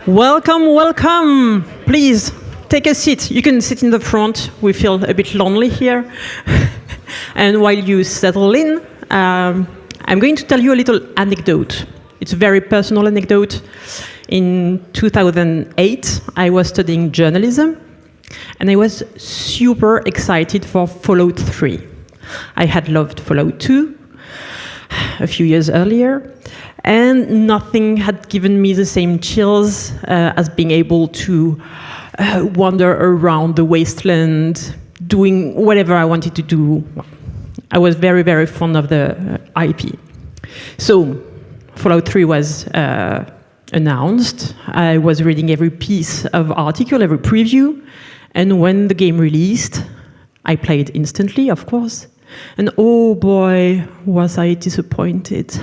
Welcome, welcome. Please take a seat. You can sit in the front. We feel a bit lonely here. And while you settle in, I'm going to tell you a little anecdote. It's a very personal anecdote. In 2008, I was studying journalism, and I was super excited for Fallout 3. I had loved Fallout 2 a few years earlier, and nothing had given me the same chills as being able to wander around the wasteland, doing whatever I wanted to do. I was very, very fond of the IP. So Fallout 3 was announced. I was reading every piece of article, every preview, and when the game released, I played instantly, of course, and oh boy, was I disappointed.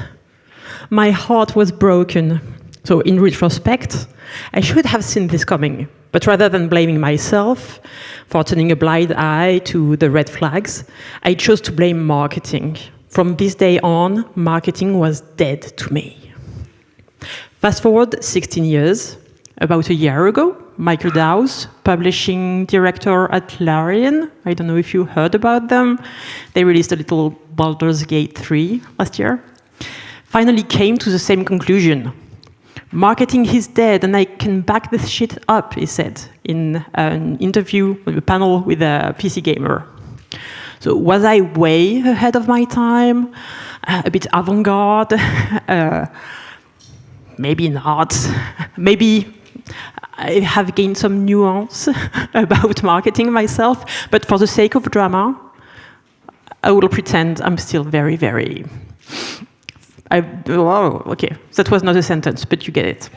My heart was broken. So in retrospect, I should have seen this coming. But rather than blaming myself for turning a blind eye to the red flags, I chose to blame marketing. From this day on, marketing was dead to me. Fast forward 16 years. About a year ago, Michael Dowse, publishing director at Larian, I don't know if you heard about them, they released a little Baldur's Gate 3 last year, finally came to the same conclusion. Marketing is dead, and I can back this shit up, he said in an interview, a panel with a PC gamer. So was I way ahead of my time? A bit avant-garde? Maybe not. Maybe I have gained some nuance about marketing myself, but for the sake of drama, I will pretend I'm still very, very... okay, that was not a sentence, but you get it.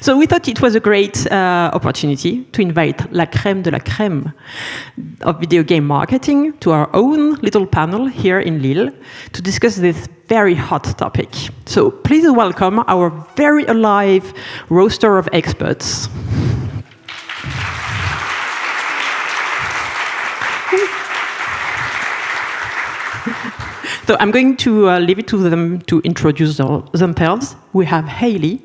So we thought it was a great opportunity to invite la crème de la crème of video game marketing to our own little panel here in Lille to discuss this very hot topic. So please welcome our very alive roster of experts. So I'm going to leave it to them to introduce themselves. We have Hayley.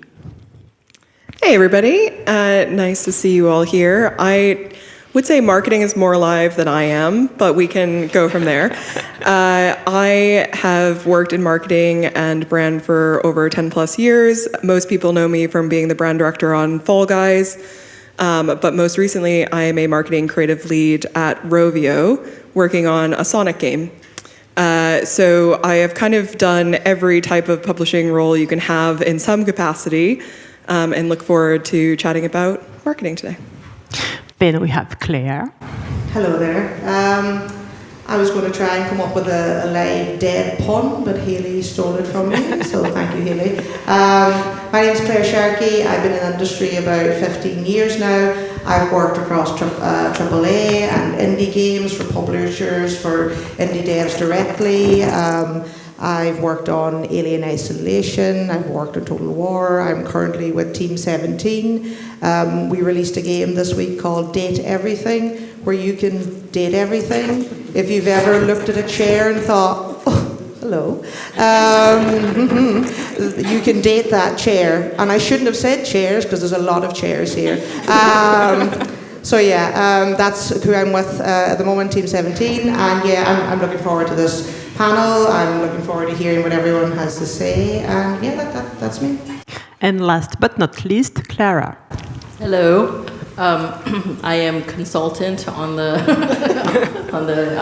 Hey everybody, nice to see you all here. I would say marketing is more alive than I am, but we can go from there. I have worked in marketing and brand for over 10 plus years. Most people know me from being the brand director on Fall Guys, but most recently I am a marketing creative lead at ROVIO, working on a Sonic game. So I have kind of done every type of publishing role you can have in some capacity, and look forward to chatting about marketing today. Then we have Claire. Hello there. I was going to try and come up with a live dead pun, but Hayley stole it from me, so thank you, Hayley. My name is Clara Sia. I've been in the industry about 15 years now. I've worked across AAA and indie games for publishers, for indie devs directly. I've worked on Alien Isolation, I've worked on Total War, I'm currently with Team 17. We released a game this week called Date Everything, where you can date everything. If you've ever looked at a chair and thought, oh, hello, you can date that chair. And I shouldn't have said chairs, because there's a lot of chairs here. So yeah, that's who I'm with at the moment, Team 17, and yeah, I'm looking forward to this panel. I'm looking forward to hearing what everyone has to say, and yeah, that's me. And last but not least, Clara. Hello, I am consultant on the on the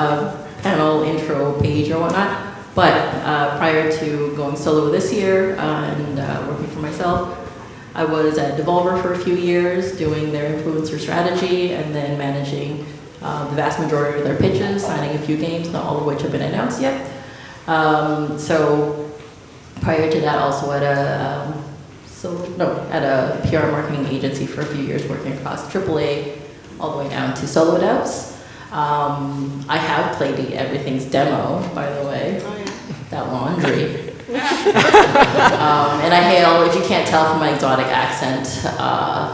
panel intro page or whatnot, but prior to going solo this year and working for myself, I was at Devolver for a few years, doing their influencer strategy and then managing the vast majority of their pitches, signing a few games, not all of which have been announced yet. So prior to that, also at a PR marketing agency for a few years, working across AAA all the way down to solo devs. I have played Everything's demo, by the way. Oh, yeah. That laundry. And I hail, if you can't tell from my exotic accent,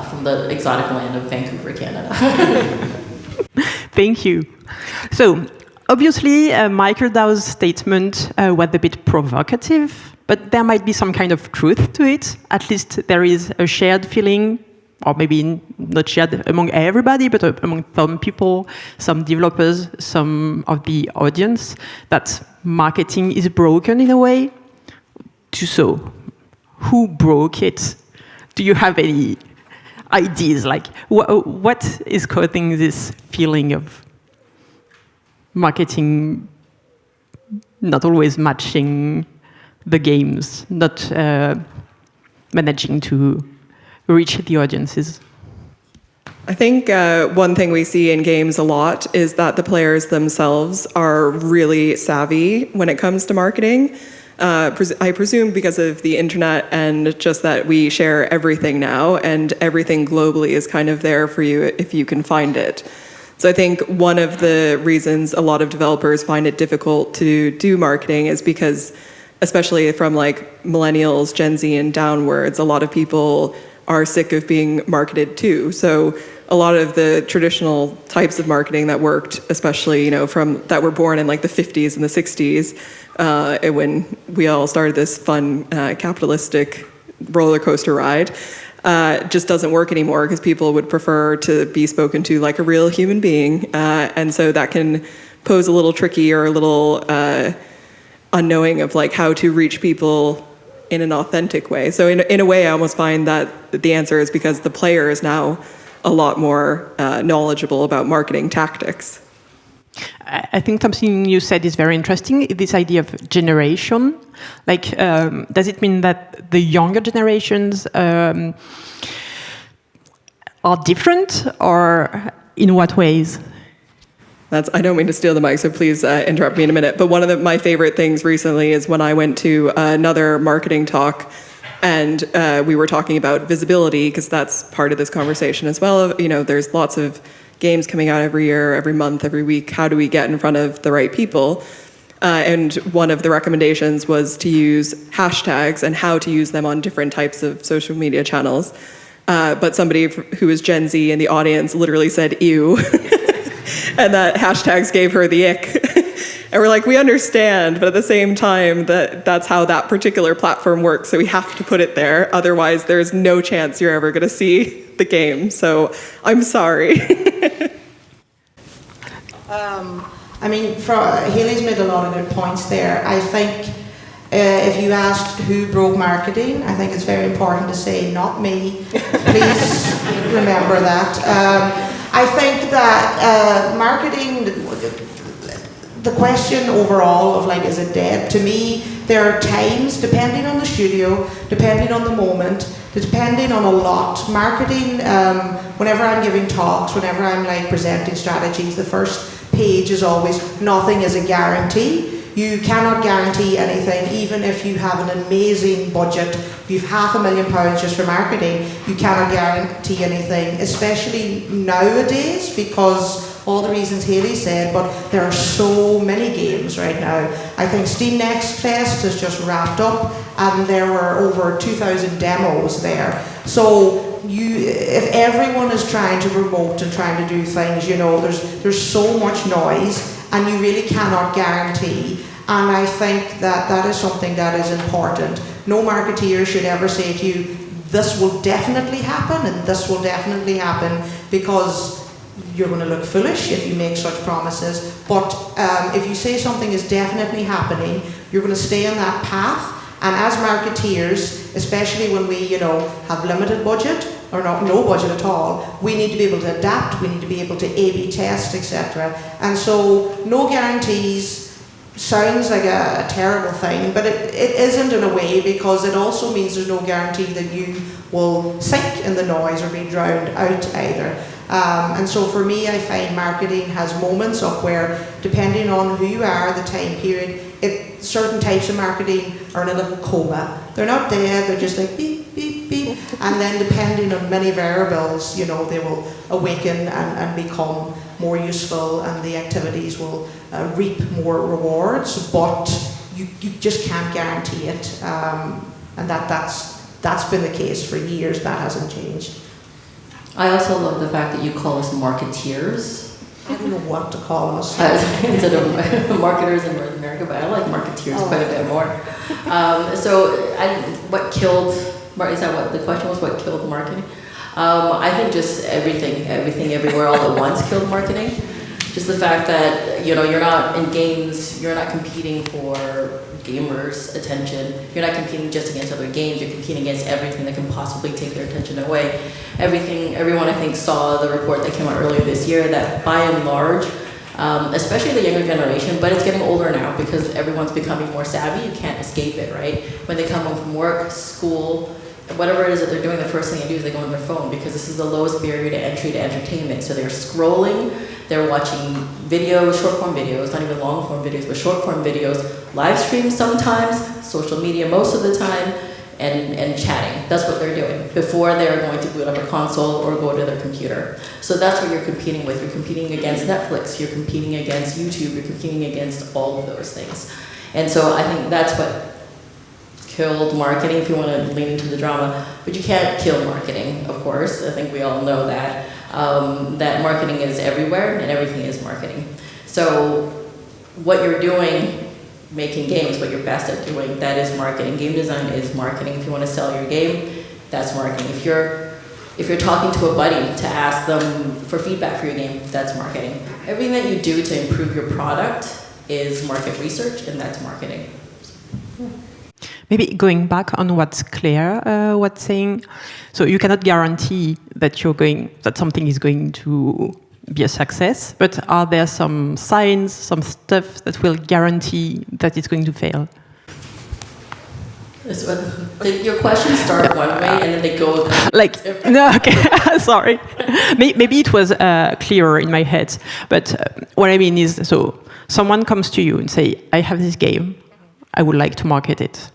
from the exotic land of Vancouver, Canada. Thank you. So, Obviously, Michael Dow's statement was a bit provocative, but there might be some kind of truth to it. At least there is a shared feeling, or maybe not shared among everybody, but among some people, some developers, some of the audience, that marketing is broken in a way. So, who broke it? Do you have any ideas? Like, what is causing this feeling of marketing not always matching the games, not managing to reach the audiences? I think one thing we see in games a lot is that the players themselves are really savvy when it comes to marketing. I presume because of the internet and just that we share everything now, and everything globally is kind of there for you if you can find it. So I think one of the reasons a lot of developers find it difficult to do marketing is because, especially from like millennials, Gen Z and downwards, a lot of people are sick of being marketed to. So a lot of the traditional types of marketing that worked, especially, from that were born in like the 50s and the 60s, when we all started this fun capitalistic roller coaster ride, just doesn't work anymore because people would prefer to be spoken to like a real human being. And so that can pose a little tricky or a little unknowing of like how to reach people in an authentic way. So in a way, I almost find that the answer is because the player is now a lot more knowledgeable about marketing tactics. I think something you said is very interesting, this idea of generation. Like, does it mean that the younger generations are different, or in what ways? I don't mean to steal the mic, so please interrupt me in a minute. But one of my favorite things recently is when I went to another marketing talk, and we were talking about visibility, because that's part of this conversation as well. There's lots of games coming out every year, every month, every week. How do we get in front of the right people? And one of the recommendations was to use hashtags and how to use them on different types of social media channels. But somebody who was Gen Z in the audience literally said, ew. And that hashtags gave her the ick. And we're like, we understand, but at the same time, that's how that particular platform works, so we have to put it there. Otherwise, there's no chance you're ever going to see the game. So I'm sorry. Haley's made a lot of good points there. I think if you asked who broke marketing, I think it's very important to say, not me. Please remember that. I think that marketing, the question overall of like, is it dead? To me, there are times, depending on the studio, depending on the moment, depending on a lot. Marketing, whenever I'm giving talks, whenever I'm like presenting strategies, the first page is always, nothing is a guarantee. You cannot guarantee anything, even if you have an amazing budget. You've £500,000 just for marketing, you cannot guarantee anything, especially nowadays, because all the reasons Haley said, but there are so many games right now. I think Steam Next Fest has just wrapped up, and there were over 2,000 demos there. So if everyone is trying to promote and trying to do things, there's so much noise, and you really cannot guarantee. And I think that is something that is important. No marketeer should ever say to you, this will definitely happen and this will definitely happen, because you're going to look foolish if you make such promises. But if you say something is definitely happening, you're going to stay on that path. And as marketeers, especially when we, have limited budget or no budget at all, we need to be able to adapt, we need to be able to A/B test, etc. And so no guarantees sounds like a terrible thing, but it isn't in a way, because it also means there's no guarantee that you will sink in the noise or be drowned out either. And so for me, I find marketing has moments of where, depending on who you are, the time period, certain types of marketing are in a little coma. They're not dead, they're just like beep, beep, beep. And then depending on many variables, they will awaken and become more useful, and the activities will reap more rewards, but you just can't guarantee it. And that's been the case for years, that hasn't changed. I also love the fact that you call us marketeers. I don't know what to call us. Instead of marketers in North America, but I like marketeers quite a bit more. What killed, is that what the question was, what killed marketing? I think just everything, everywhere, all at once killed marketing. Just the fact that, you're not in games, you're not competing for gamers' attention. You're not competing just against other games, you're competing against everything that can possibly take their attention away. Everyone I think saw the report that came out earlier this year that by and large, especially the younger generation, but it's getting older now because everyone's becoming more savvy, you can't escape it, right? When they come home from work, school, whatever it is that they're doing, the first thing they do is they go on their phone because this is the lowest barrier to entry to entertainment. So they're scrolling, they're watching videos, short form videos, not even long form videos, but short form videos, live streams sometimes, social media most of the time, and chatting. That's what they're doing before they're going to boot up a console or go to their computer. So that's what you're competing with. You're competing against Netflix, you're competing against YouTube, you're competing against all of those things. And so I think that's what killed marketing, if you want to lean into the drama. But you can't kill marketing, of course. I think we all know that. That marketing is everywhere and everything is marketing. So what you're doing, making games, what you're best at doing, that is marketing. Game design is marketing. If you want to sell your game, that's marketing. If you're talking to a buddy to ask them for feedback for your game, that's marketing. Everything that you do to improve your product is market research, and that's marketing. Maybe going back on what Claire was saying, so you cannot guarantee that that something is going to be a success, but are there some signs, some stuff that will guarantee that it's going to fail? Your questions start one way and then they go no, okay, sorry. Maybe it was clearer in my head, but what I mean is, so someone comes to you and say, I have this game, I would like to market it.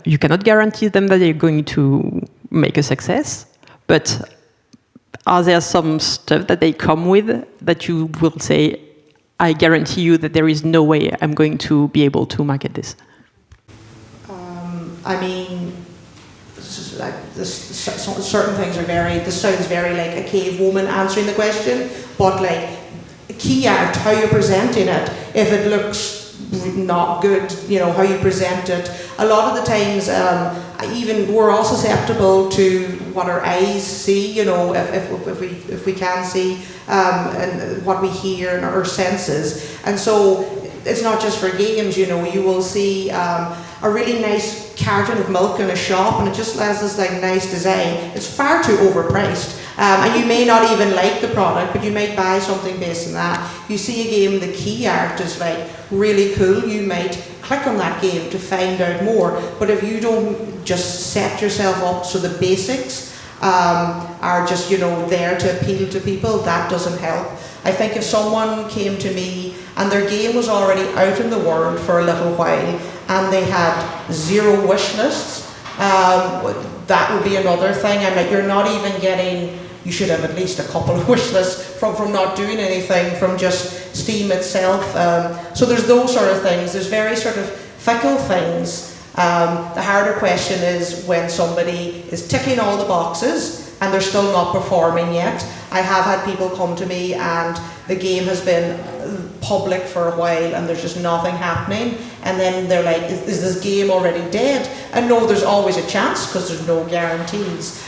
You cannot guarantee them that they're going to make a success, but are there some stuff that they come with that you will say, I guarantee you that there is no way I'm going to be able to market this? I mean, certain things are this sounds very like a cave woman answering the question, but like key art, how you're presenting it, if it looks not good, how you present it. A lot of the times, even we're all susceptible to what our eyes see, if we can see, and what we hear and our senses. And so it's not just for games, you will see a really nice carton of milk in a shop and it just has this nice design. It's far too overpriced. And you may not even like the product, but you might buy something based on that. You see a game, the key art is really cool, you might click on that game to find out more. But if you don't just set yourself up so the basics are just, there to appeal to people, that doesn't help. I think if someone came to me and their game was already out in the world for a little while and they had 0 wish lists, that would be another thing. You're not even getting, you should have at least a couple of wish lists from not doing anything, from just Steam itself. So there's those sort of things. There's very sort of fickle things. The harder question is when somebody is ticking all the boxes and they're still not performing yet. I have had people come to me and the game has been public for a while and there's just nothing happening, and then they're like, is this game already dead? And no, there's always a chance because there's no guarantees.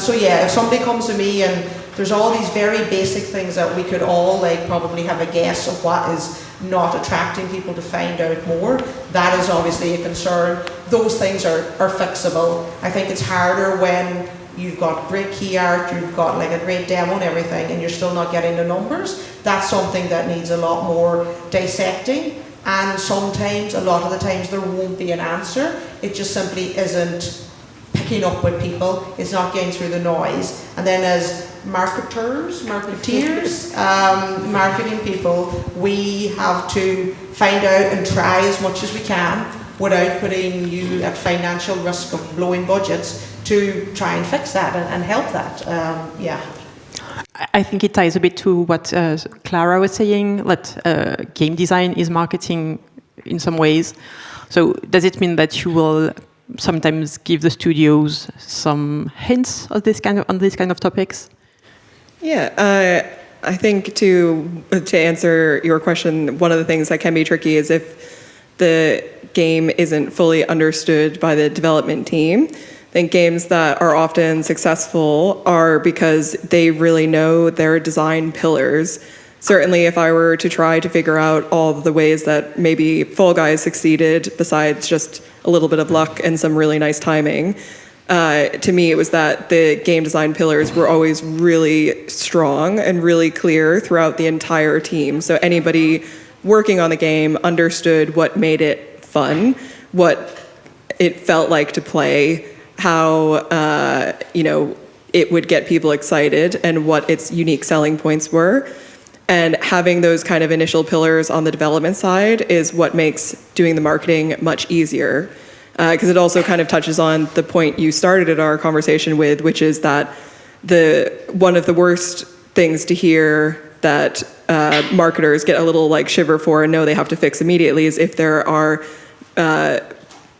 So yeah, if somebody comes to me and there's all these very basic things that we could all probably have a guess of what is not attracting people to find out more, that is obviously a concern. Those things are fixable. I think it's harder when you've got great key art, you've got a great demo and everything, and you're still not getting the numbers. That's something that needs a lot more dissecting, and sometimes, a lot of the times, there won't be an answer. It just simply isn't picking up with people. It's not getting through the noise. And then as marketeers, marketing people, we have to find out and try as much as we can without putting you at financial risk of blowing budgets to try and fix that and help that. Yeah. I think it ties a bit to what Clara was saying, that game design is marketing in some ways. So does it mean that you will sometimes give the studios some hints on this kind of topics? Yeah, I think to answer your question, one of the things that can be tricky is if the game isn't fully understood by the development team. I think games that are often successful are because they really know their design pillars. Certainly, if I were to try to figure out all of the ways that maybe Fall Guys succeeded, besides just a little bit of luck and some really nice timing, to me it was that the game design pillars were always really strong and really clear throughout the entire team. So anybody working on the game understood what made it fun, what it felt like to play, how it would get people excited, and what its unique selling points were. And having those kind of initial pillars on the development side is what makes doing the marketing much easier. Because it also kind of touches on the point you started at our conversation with, which is that one of the worst things to hear that marketers get a little like shiver for and know they have to fix immediately is if there are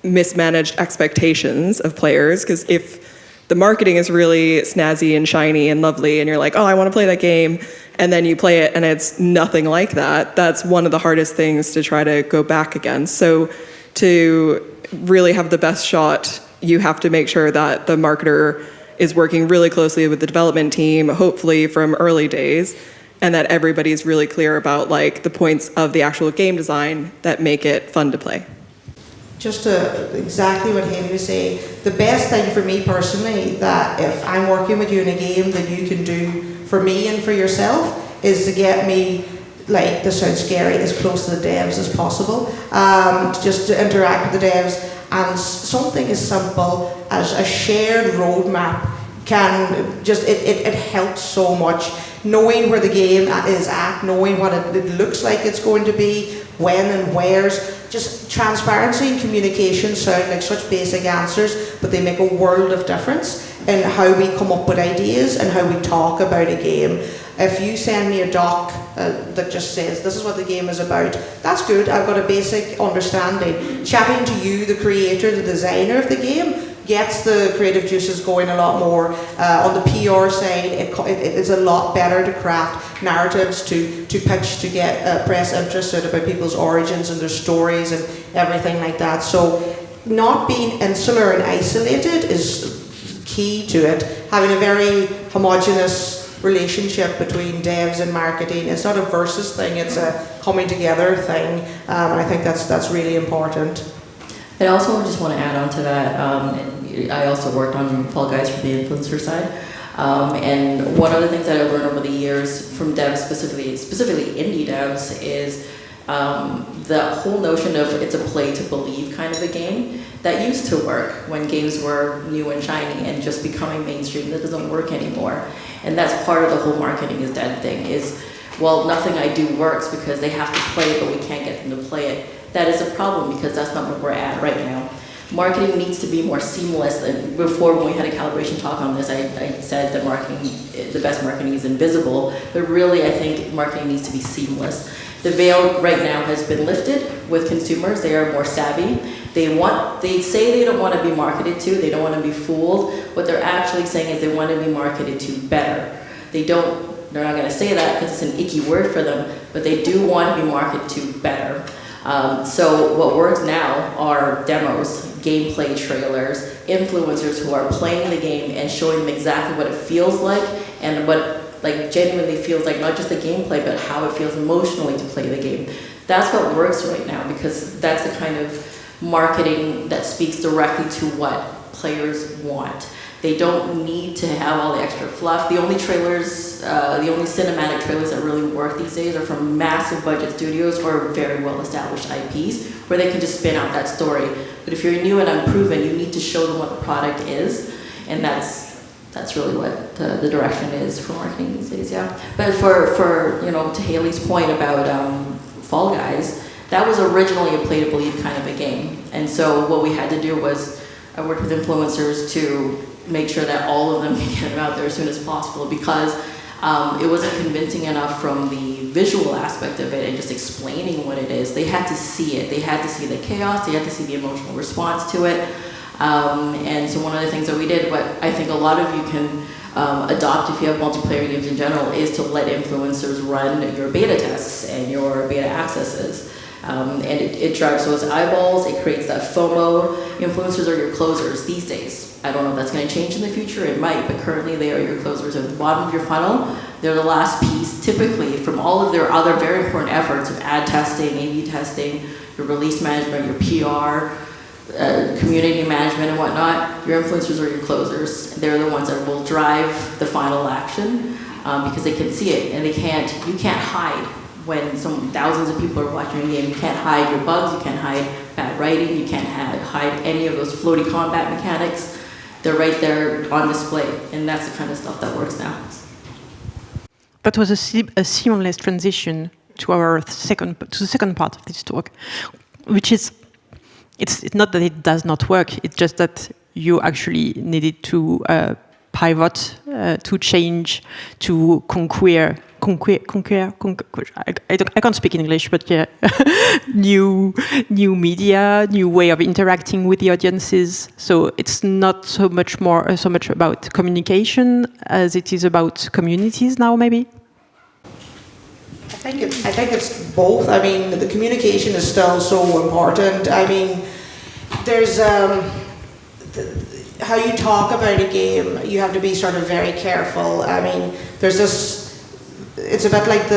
mismanaged expectations of players. Because if the marketing is really snazzy and shiny and lovely and you're like, oh, I want to play that game, and then you play it and it's nothing like that, that's one of the hardest things to try to go back against. So to really have the best shot, you have to make sure that the marketer is working really closely with the development team, hopefully from early days, and that everybody's really clear about like the points of the actual game design that make it fun to play. Just exactly what Haley was saying, the best thing for me personally, that if I'm working with you in a game that you can do for me and for yourself, is to get me, like, this sounds scary, as close to the devs as possible, just to interact with the devs. And something as simple as a shared roadmap can just, it helps so much. Knowing where the game is at, knowing what it looks like it's going to be, when and where's, just transparency and communication sound like such basic answers, but they make a world of difference in how we come up with ideas and how we talk about a game. If you send me a doc that just says, this is what the game is about, that's good, I've got a basic understanding. Chatting to you, the creator, the designer of the game, gets the creative juices going a lot more. On the PR side, it is a lot better to craft narratives, to pitch, to get press interested about people's origins and their stories and everything like that. So not being insular and isolated is key to it. Having a very homogenous relationship between devs and marketing. It's not a versus thing, it's a coming together thing. And I think that's really important. I also just want to add on to that. I also worked on Fall Guys for the influencer side. And one of the things that I learned over the years from devs, specifically indie devs, is the whole notion of it's a play to believe kind of a game. That used to work when games were new and shiny and just becoming mainstream. That doesn't work anymore. And that's part of the whole marketing is dead thing is, well, nothing I do works because they have to play it, but we can't get them to play it. That is a problem because that's not where we're at right now. Marketing needs to be more seamless. And before, when we had a calibration talk on this, I said that the best marketing is invisible, but really I think marketing needs to be seamless. The veil right now has been lifted with consumers. They are more savvy. They say they don't want to be marketed to, they don't want to be fooled. What they're actually saying is they want to be marketed to better. They're not going to say that because it's an icky word for them, but they do want to be marketed to better. So what works now are demos, gameplay trailers, influencers who are playing the game and showing them exactly what it feels like and what like genuinely feels like, not just the gameplay, but how it feels emotionally to play the game. That's what works right now because that's the kind of marketing that speaks directly to what players want. They don't need to have all the extra fluff. The only trailers, the only cinematic trailers that really work these days are from massive budget studios or very well established IPs where they can just spin out that story. But if you're new and unproven, you need to show them what the product is, and that's really what the direction is for marketing these days, yeah. But for to Haley's point about Fall Guys, that was originally a play to believe kind of a game. And so what we had to do was I worked with influencers to make sure that all of them can get it out there as soon as possible because it wasn't convincing enough from the visual aspect of it and just explaining what it is. They had to see it. They had to see the chaos. They had to see the emotional response to it. And so one of the things that we did, what I think a lot of you can adopt if you have multiplayer games in general, is to let influencers run your beta tests and your beta accesses. And it drives those eyeballs, it creates that FOMO. Influencers are your closers these days. I don't know if that's going to change in the future, it might, but currently they are your closers. At the bottom of your funnel, they're the last piece, typically, from all of their other very important efforts of ad testing, A/B testing, your release management, your PR, community management and whatnot. Your influencers are your closers. They're the ones that will drive the final action because they can see it, and you can't hide when thousands of people are watching your game. You can't hide your bugs, you can't hide bad writing, you can't hide any of those floaty combat mechanics. They're right there on display, and that's the kind of stuff that works now. That was a seamless transition to the second part of this talk, which is, it's not that it does not work, it's just that you actually needed to pivot, to change, to conquer. I can't speak in English, but yeah, new media, new way of interacting with the audiences. So it's not so much about communication as it is about communities now, maybe. I think it's both. I mean, the communication is still so important. I mean, there's how you talk about a game, you have to be sort of very careful. I mean, there's this, it's a bit like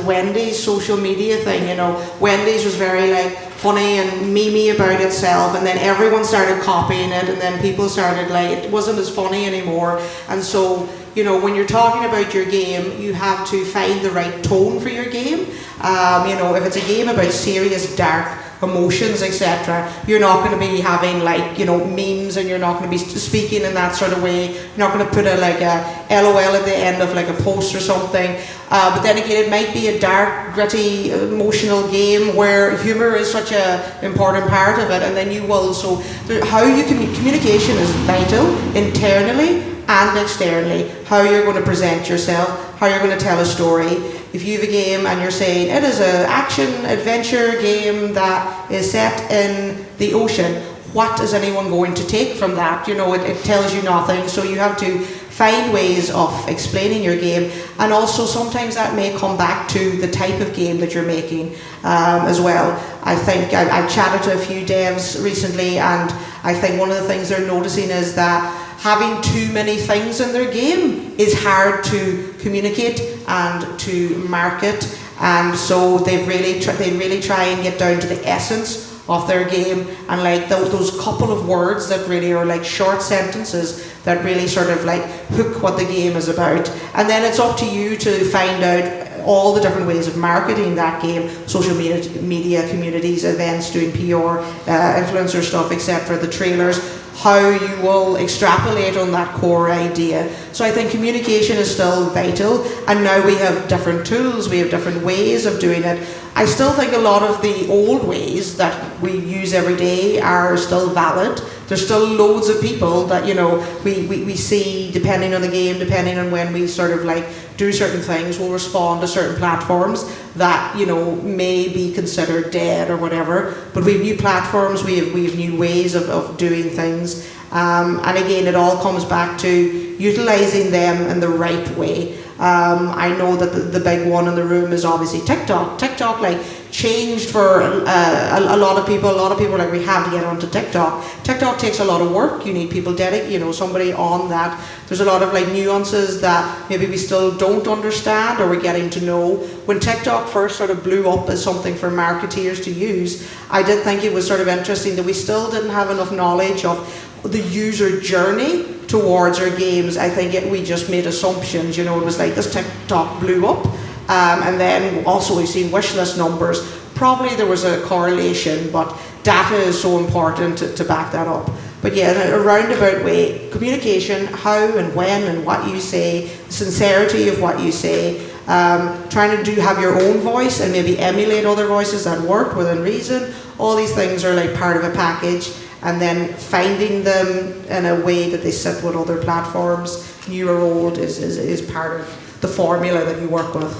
Wendy's social media thing, you know. Wendy's was very like funny and memey about itself, and then everyone started copying it, and then people started like, it wasn't as funny anymore. And so, you know, when you're talking about your game, you have to find the right tone for your game. You know, if it's a game about serious, dark emotions, etc., you're not going to be having like, you know, memes, and you're not going to be speaking in that sort of way. You're not going to put a LOL at the end of like a post or something. But then again, it might be a dark, gritty, emotional game where humor is such an important part of it, and then you will. So how you communication is vital internally and externally. How you're going to present yourself, how you're going to tell a story. If you have a game and you're saying it is an action-adventure game that is set in the ocean, what is anyone going to take from that? You know, it tells you nothing, so you have to find ways of explaining your game, and also sometimes that may come back to the type of game that you're making as well. I think I chatted to a few devs recently, and I think one of the things they're noticing is that having too many things in their game is hard to communicate and to market, and so they really try and get down to the essence of their game, and like those couple of words that really are like short sentences that really sort of like hook what the game is about. And then it's up to you to find out all the different ways of marketing that game, social media communities, events, doing PR, influencer stuff, etc., the trailers, how you will extrapolate on that core idea. So I think communication is still vital, and now we have different tools, we have different ways of doing it. I still think a lot of the old ways that we use every day are still valid. There's still loads of people that, you know, we see, depending on the game, depending on when we sort of like do certain things, will respond to certain platforms that, you know, may be considered dead or whatever. But we have new platforms, we have new ways of doing things. And again, it all comes back to utilising them in the right way. I know that the big one in the room is obviously TikTok. TikTok like changed for a lot of people. A lot of people are like, we have to get onto TikTok. TikTok takes a lot of work. You need people dedicated, you know, somebody on that. There's a lot of like nuances that maybe we still don't understand or we're getting to know. When TikTok first sort of blew up as something for marketeers to use, I did think it was sort of interesting that we still didn't have enough knowledge of the user journey towards our games. I think we just made assumptions, you know, it was like this TikTok blew up, and then also we've seen wishlist numbers. Probably there was a correlation, but data is so important to back that up. But yeah, in a roundabout way, communication, how and when and what you say, sincerity of what you say, trying to have your own voice and maybe emulate other voices that work within reason. All these things are like part of a package. And then finding them in a way that they sit with other platforms, new or old, is part of the formula that you work with.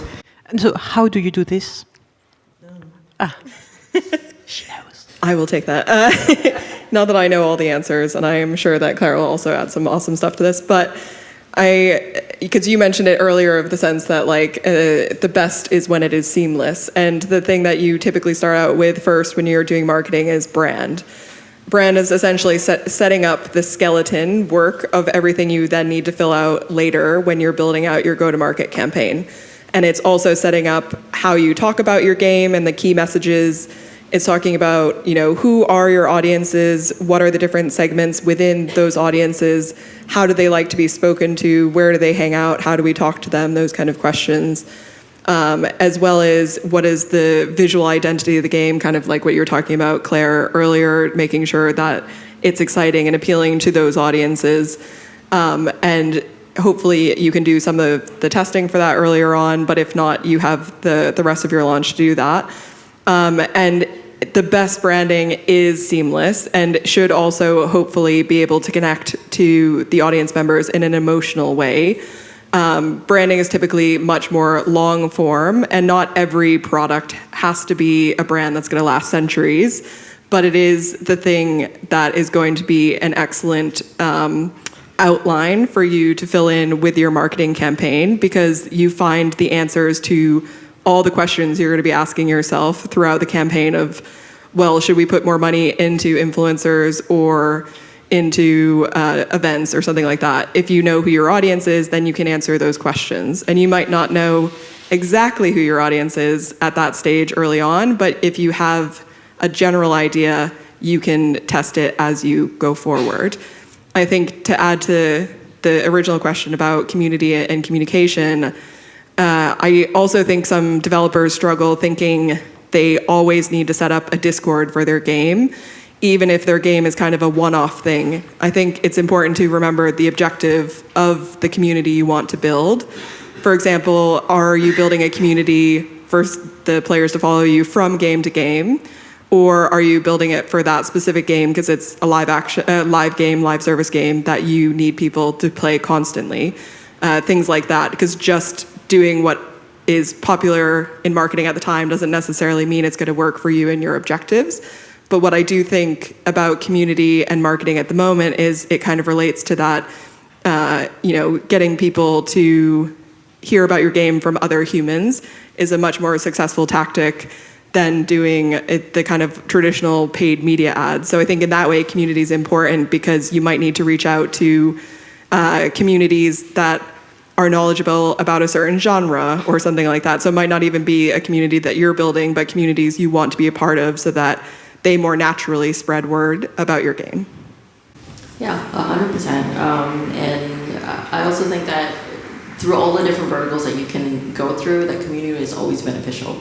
And so how do you do this? No. Ah. She knows. I will take that. Not that I know all the answers, and I am sure that Clara will also add some awesome stuff to this, but because you mentioned it earlier of the sense that the best is when it is seamless, and the thing that you typically start out with first when you're doing marketing is brand. Brand is essentially setting up the skeleton work of everything you then need to fill out later when you're building out your go-to-market campaign. And it's also setting up how you talk about your game and the key messages. It's talking about, who are your audiences, what are the different segments within those audiences, how do they like to be spoken to, where do they hang out, how do we talk to them, those kind of questions. As well as what is the visual identity of the game, kind of like what you were talking about, Claire, earlier, making sure that it's exciting and appealing to those audiences. And hopefully you can do some of the testing for that earlier on, but if not, you have the rest of your launch to do that. And the best branding is seamless and should also hopefully be able to connect to the audience members in an emotional way. Branding is typically much more long form, and not every product has to be a brand that's going to last centuries, but it is the thing that is going to be an excellent outline for you to fill in with your marketing campaign, because you find the answers to all the questions you're going to be asking yourself throughout the campaign of, well, should we put more money into influencers or into events or something like that? If you know who your audience is, then you can answer those questions. And you might not know exactly who your audience is at that stage early on, but if you have a general idea, you can test it as you go forward. I think to add to the original question about community and communication, I also think some developers struggle thinking they always need to set up a Discord for their game, even if their game is kind of a one-off thing. I think it's important to remember the objective of the community you want to build. For example, are you building a community for the players to follow you from game to game? Or are you building it for that specific game because it's a live game, live service game that you need people to play constantly? Things like that, because just doing what is popular in marketing at the time doesn't necessarily mean it's going to work for you and your objectives. But what I do think about community and marketing at the moment is it kind of relates to that, getting people to hear about your game from other humans is a much more successful tactic than doing the kind of traditional paid media ads. So I think in that way, community is important because you might need to reach out to communities that are knowledgeable about a certain genre or something like that. So it might not even be a community that you're building, but communities you want to be a part of so that they more naturally spread word about your game. Yeah, 100%. And I also think that through all the different verticals that you can go through, that community is always beneficial.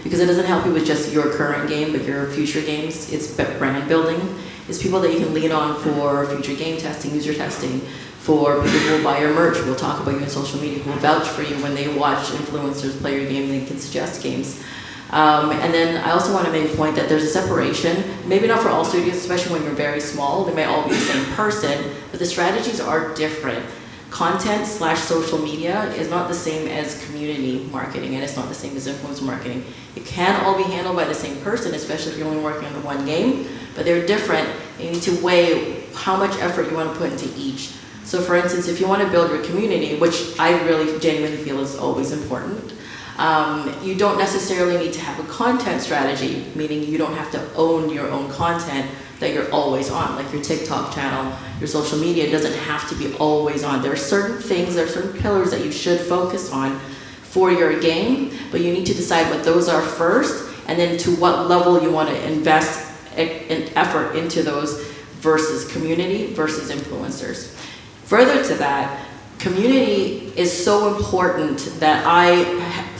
Because it doesn't help you with just your current game, but your future games. It's brand building. It's people that you can lean on for future game testing, user testing, for people who will buy your merch, who will talk about you on social media, who will vouch for you when they watch influencers play your game and they can suggest games. And then I also want to make a point that there's a separation, maybe not for all studios, especially when you're very small. They may all be the same person, but the strategies are different. Content/social media is not the same as community marketing, and it's not the same as influencer marketing. It can all be handled by the same person, especially if you're only working on the one game, but they're different. You need to weigh how much effort you want to put into each. So for instance, if you want to build your community, which I really genuinely feel is always important, you don't necessarily need to have a content strategy, meaning you don't have to own your own content that you're always on, like your TikTok channel, your social media doesn't have to be always on. There are certain things, there are certain pillars that you should focus on for your game, but you need to decide what those are first, and then to what level you want to invest in effort into those versus community versus influencers. Further to that, community is so important that I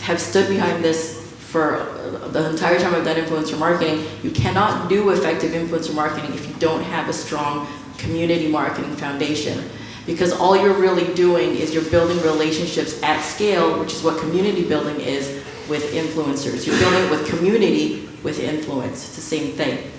have stood behind this for the entire time I've done influencer marketing. You cannot do effective influencer marketing if you don't have a strong community marketing foundation. Because all you're really doing is you're building relationships at scale, which is what community building is with influencers. You're building it with community, with influence. It's the same thing.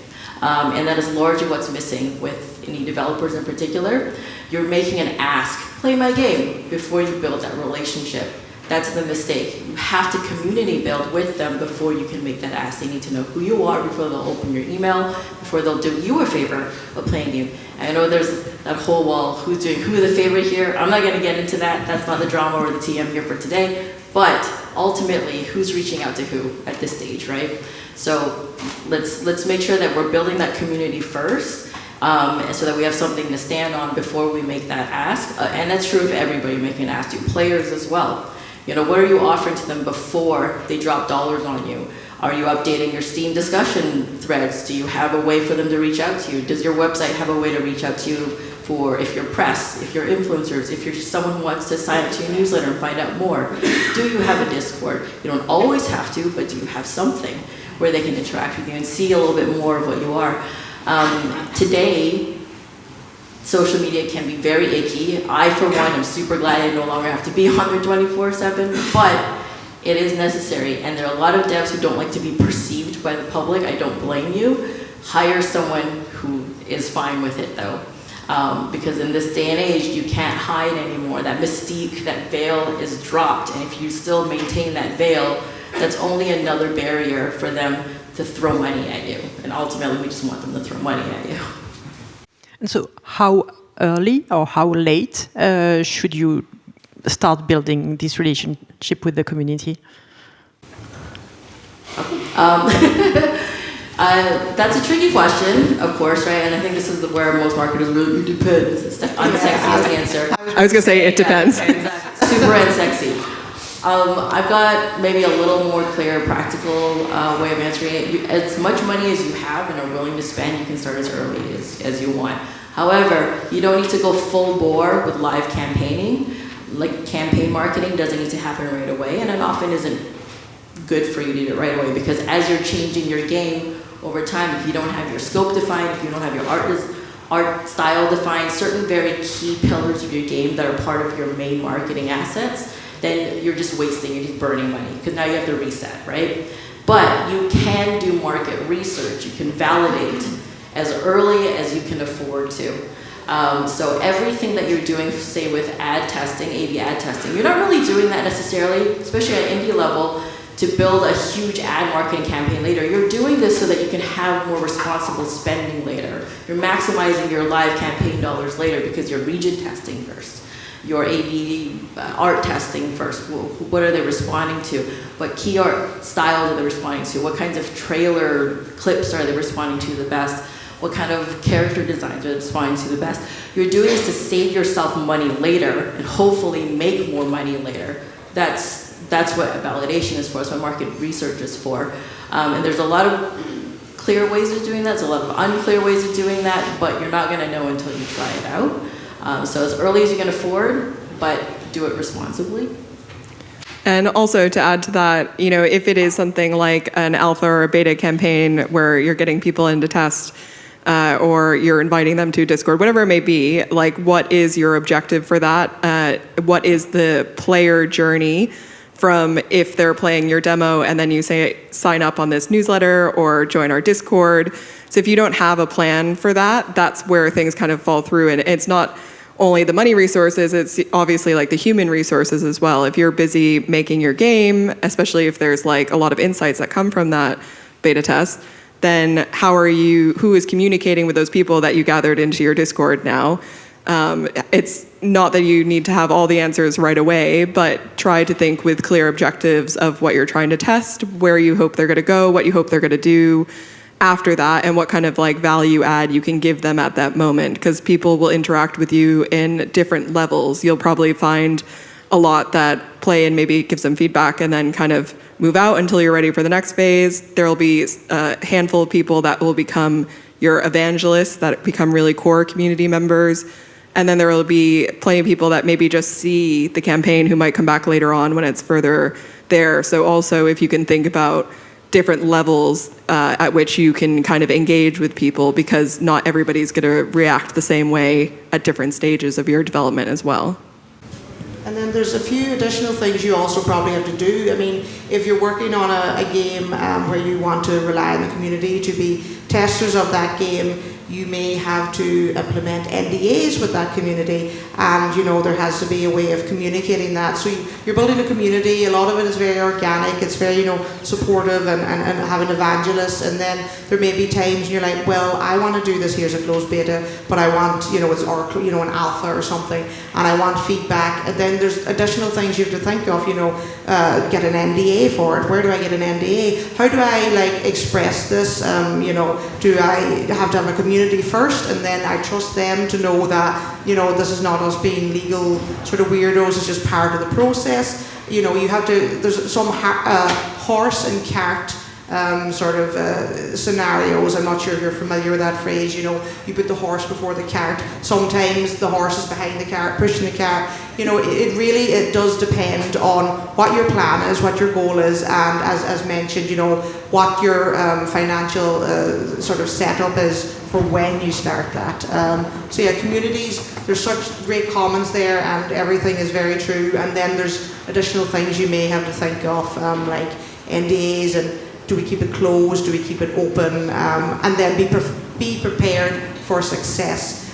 And that is largely what's missing with any developers in particular. You're making an ask, play my game, before you build that relationship. That's the mistake. You have to community build with them before you can make that ask. They need to know who you are before they'll open your email, before they'll do you a favor of playing you. And I know there's that whole wall, who the favorite here? I'm not gonna get into that. That's not the drama or the tea I'm here for today. But ultimately, who's reaching out to who at this stage, right? So let's make sure that we're building that community first, so that we have something to stand on before we make that ask. And that's true of everybody making an ask to, players as well. You know, what are you offering to them before they drop dollars on you? Are you updating your Steam discussion threads? Do you have a way for them to reach out to you? Does your website have a way to reach out to you for if you're press, if you're influencers, if you're someone who wants to sign up to your newsletter and find out more? Do you have a Discord? You don't always have to, but do you have something where they can interact with you and see a little bit more of what you are? Today, social media can be very icky. I, for one, am super glad I no longer have to be on there 24/7, but it is necessary. And there are a lot of devs who don't like to be perceived by the public. I don't blame you. Hire someone who is fine with it, though. Because in this day and age, you can't hide anymore. That mystique, that veil is dropped. And if you still maintain that veil, that's only another barrier for them to throw money at you. And ultimately, we just want them to throw money at you. And so how early or how late should you start building this relationship with the community? That's a tricky question, of course, right? And I think this is where most marketers really depends. It's the unsexiest answer. I was going to say it depends. Yeah, exactly. Super unsexy. I've got maybe a little more clear, practical way of answering it. As much money as you have and are willing to spend, you can start as early as you want. However, you don't need to go full bore with live campaigning. Like campaign marketing doesn't need to happen right away, and it often isn't good for you to do it right away, because as you're changing your game over time, if you don't have your scope defined, if you don't have your art style defined, certain very key pillars of your game that are part of your main marketing assets, then you're just wasting, you're just burning money, because now you have to reset, right? But you can do market research, you can validate as early as you can afford to. So everything that you're doing, say with ad testing, A/B ad testing, you're not really doing that necessarily, especially at indie level, to build a huge ad marketing campaign later. You're doing this so that you can have more responsible spending later. You're maximizing your live campaign dollars later because you're region testing first. Your A/B art testing first. What are they responding to? What key art styles are they responding to? What kinds of trailer clips are they responding to the best? What kind of character designs are they responding to the best? You're doing this to save yourself money later and hopefully make more money later. That's what validation is for, that's what market research is for. And there's a lot of clear ways of doing that, there's a lot of unclear ways of doing that, but you're not gonna know until you try it out. So as early as you can afford, but do it responsibly. And also to add to that, you know, if it is something like an alpha or a beta campaign where you're getting people in to test, or you're inviting them to Discord, whatever it may be, like what is your objective for that? What is the player journey from if they're playing your demo and then you say, sign up on this newsletter or join our Discord. So if you don't have a plan for that, that's where things kind of fall through. And it's not only the money resources, it's obviously like the human resources as well. If you're busy making your game, especially if there's like a lot of insights that come from that beta test, then who is communicating with those people that you gathered into your Discord now? It's not that you need to have all the answers right away, but try to think with clear objectives of what you're trying to test, where you hope they're going to go, what you hope they're going to do after that, and what kind of like value add you can give them at that moment, because people will interact with you in different levels. You'll probably find a lot that play and maybe give some feedback and then kind of move out until you're ready for the next phase. There will be a handful of people that will become your evangelists, that become really core community members. And then there will be plenty of people that maybe just see the campaign who might come back later on when it's further there. So also if you can think about different levels at which you can kind of engage with people, because not everybody's going to react the same way at different stages of your development as well. And then there's a few additional things you also probably have to do. I mean, if you're working on a game where you want to rely on the community to be testers of that game, you may have to implement NDAs with that community, and there has to be a way of communicating that. So you're building a community, a lot of it is very organic, it's very supportive and having evangelists, and then there may be times you're like, well, I want to do this, here's a closed beta, but I want, it's an alpha or something, and I want feedback, and then there's additional things you have to think of, get an NDA for it. Where do I get an NDA? How do I express this? Do I have to have a community first, and then I trust them to know that this is not us being legal sort of weirdos, it's just part of the process. You have to, there's some horse and cart scenarios. I'm not sure if you're familiar with that phrase. You put the horse before the cart. Sometimes the horse is behind the cart, pushing the cart. It does depend on what your plan is, what your goal is, and as mentioned, what your financial sort of setup is for when you start that. So yeah, communities, there's such great commons there, and everything is very true. And then there's additional things you may have to think of, like NDAs, and do we keep it closed? Do we keep it open? And then be prepared for success.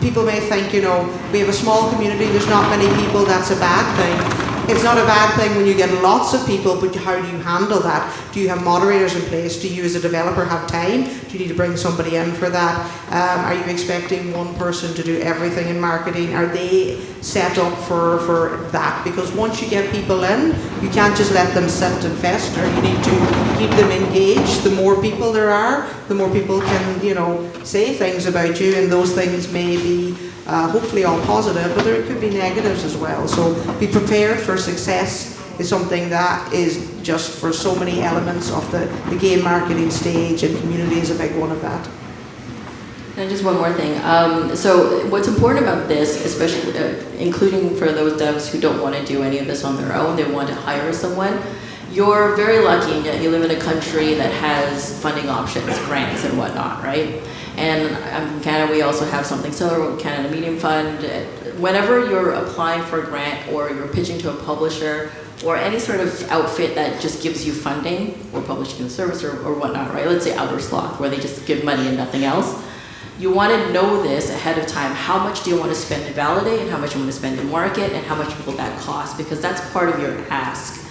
People may think, we have a small community, there's not many people, that's a bad thing. It's not a bad thing when you get lots of people, but how do you handle that? Do you have moderators in place? Do you as a developer have time? Do you need to bring somebody in for that? Are you expecting one person to do everything in marketing? Are they set up for that? Because once you get people in, you can't just let them sit and fester. You need to keep them engaged. The more people there are, the more people can, say things about you, and those things may be hopefully all positive, but there could be negatives as well. So be prepared for success is something that is just for so many elements of the game marketing stage, and community is a big one of that. And just one more thing. So what's important about this, especially including for those devs who don't want to do any of this on their own, they want to hire someone. You're very lucky that you live in a country that has funding options, grants and whatnot, right? And in Canada, we also have something similar with Canada Medium Fund. Whenever you're applying for a grant, or you're pitching to a publisher, or any sort of outfit that just gives you funding, or publishing a service or whatnot, right? Let's say Outer Sloth, where they just give money and nothing else. You want to know this ahead of time. How much do you want to spend to validate, and how much you want to spend to market, and how much will that cost? Because that's part of your ask.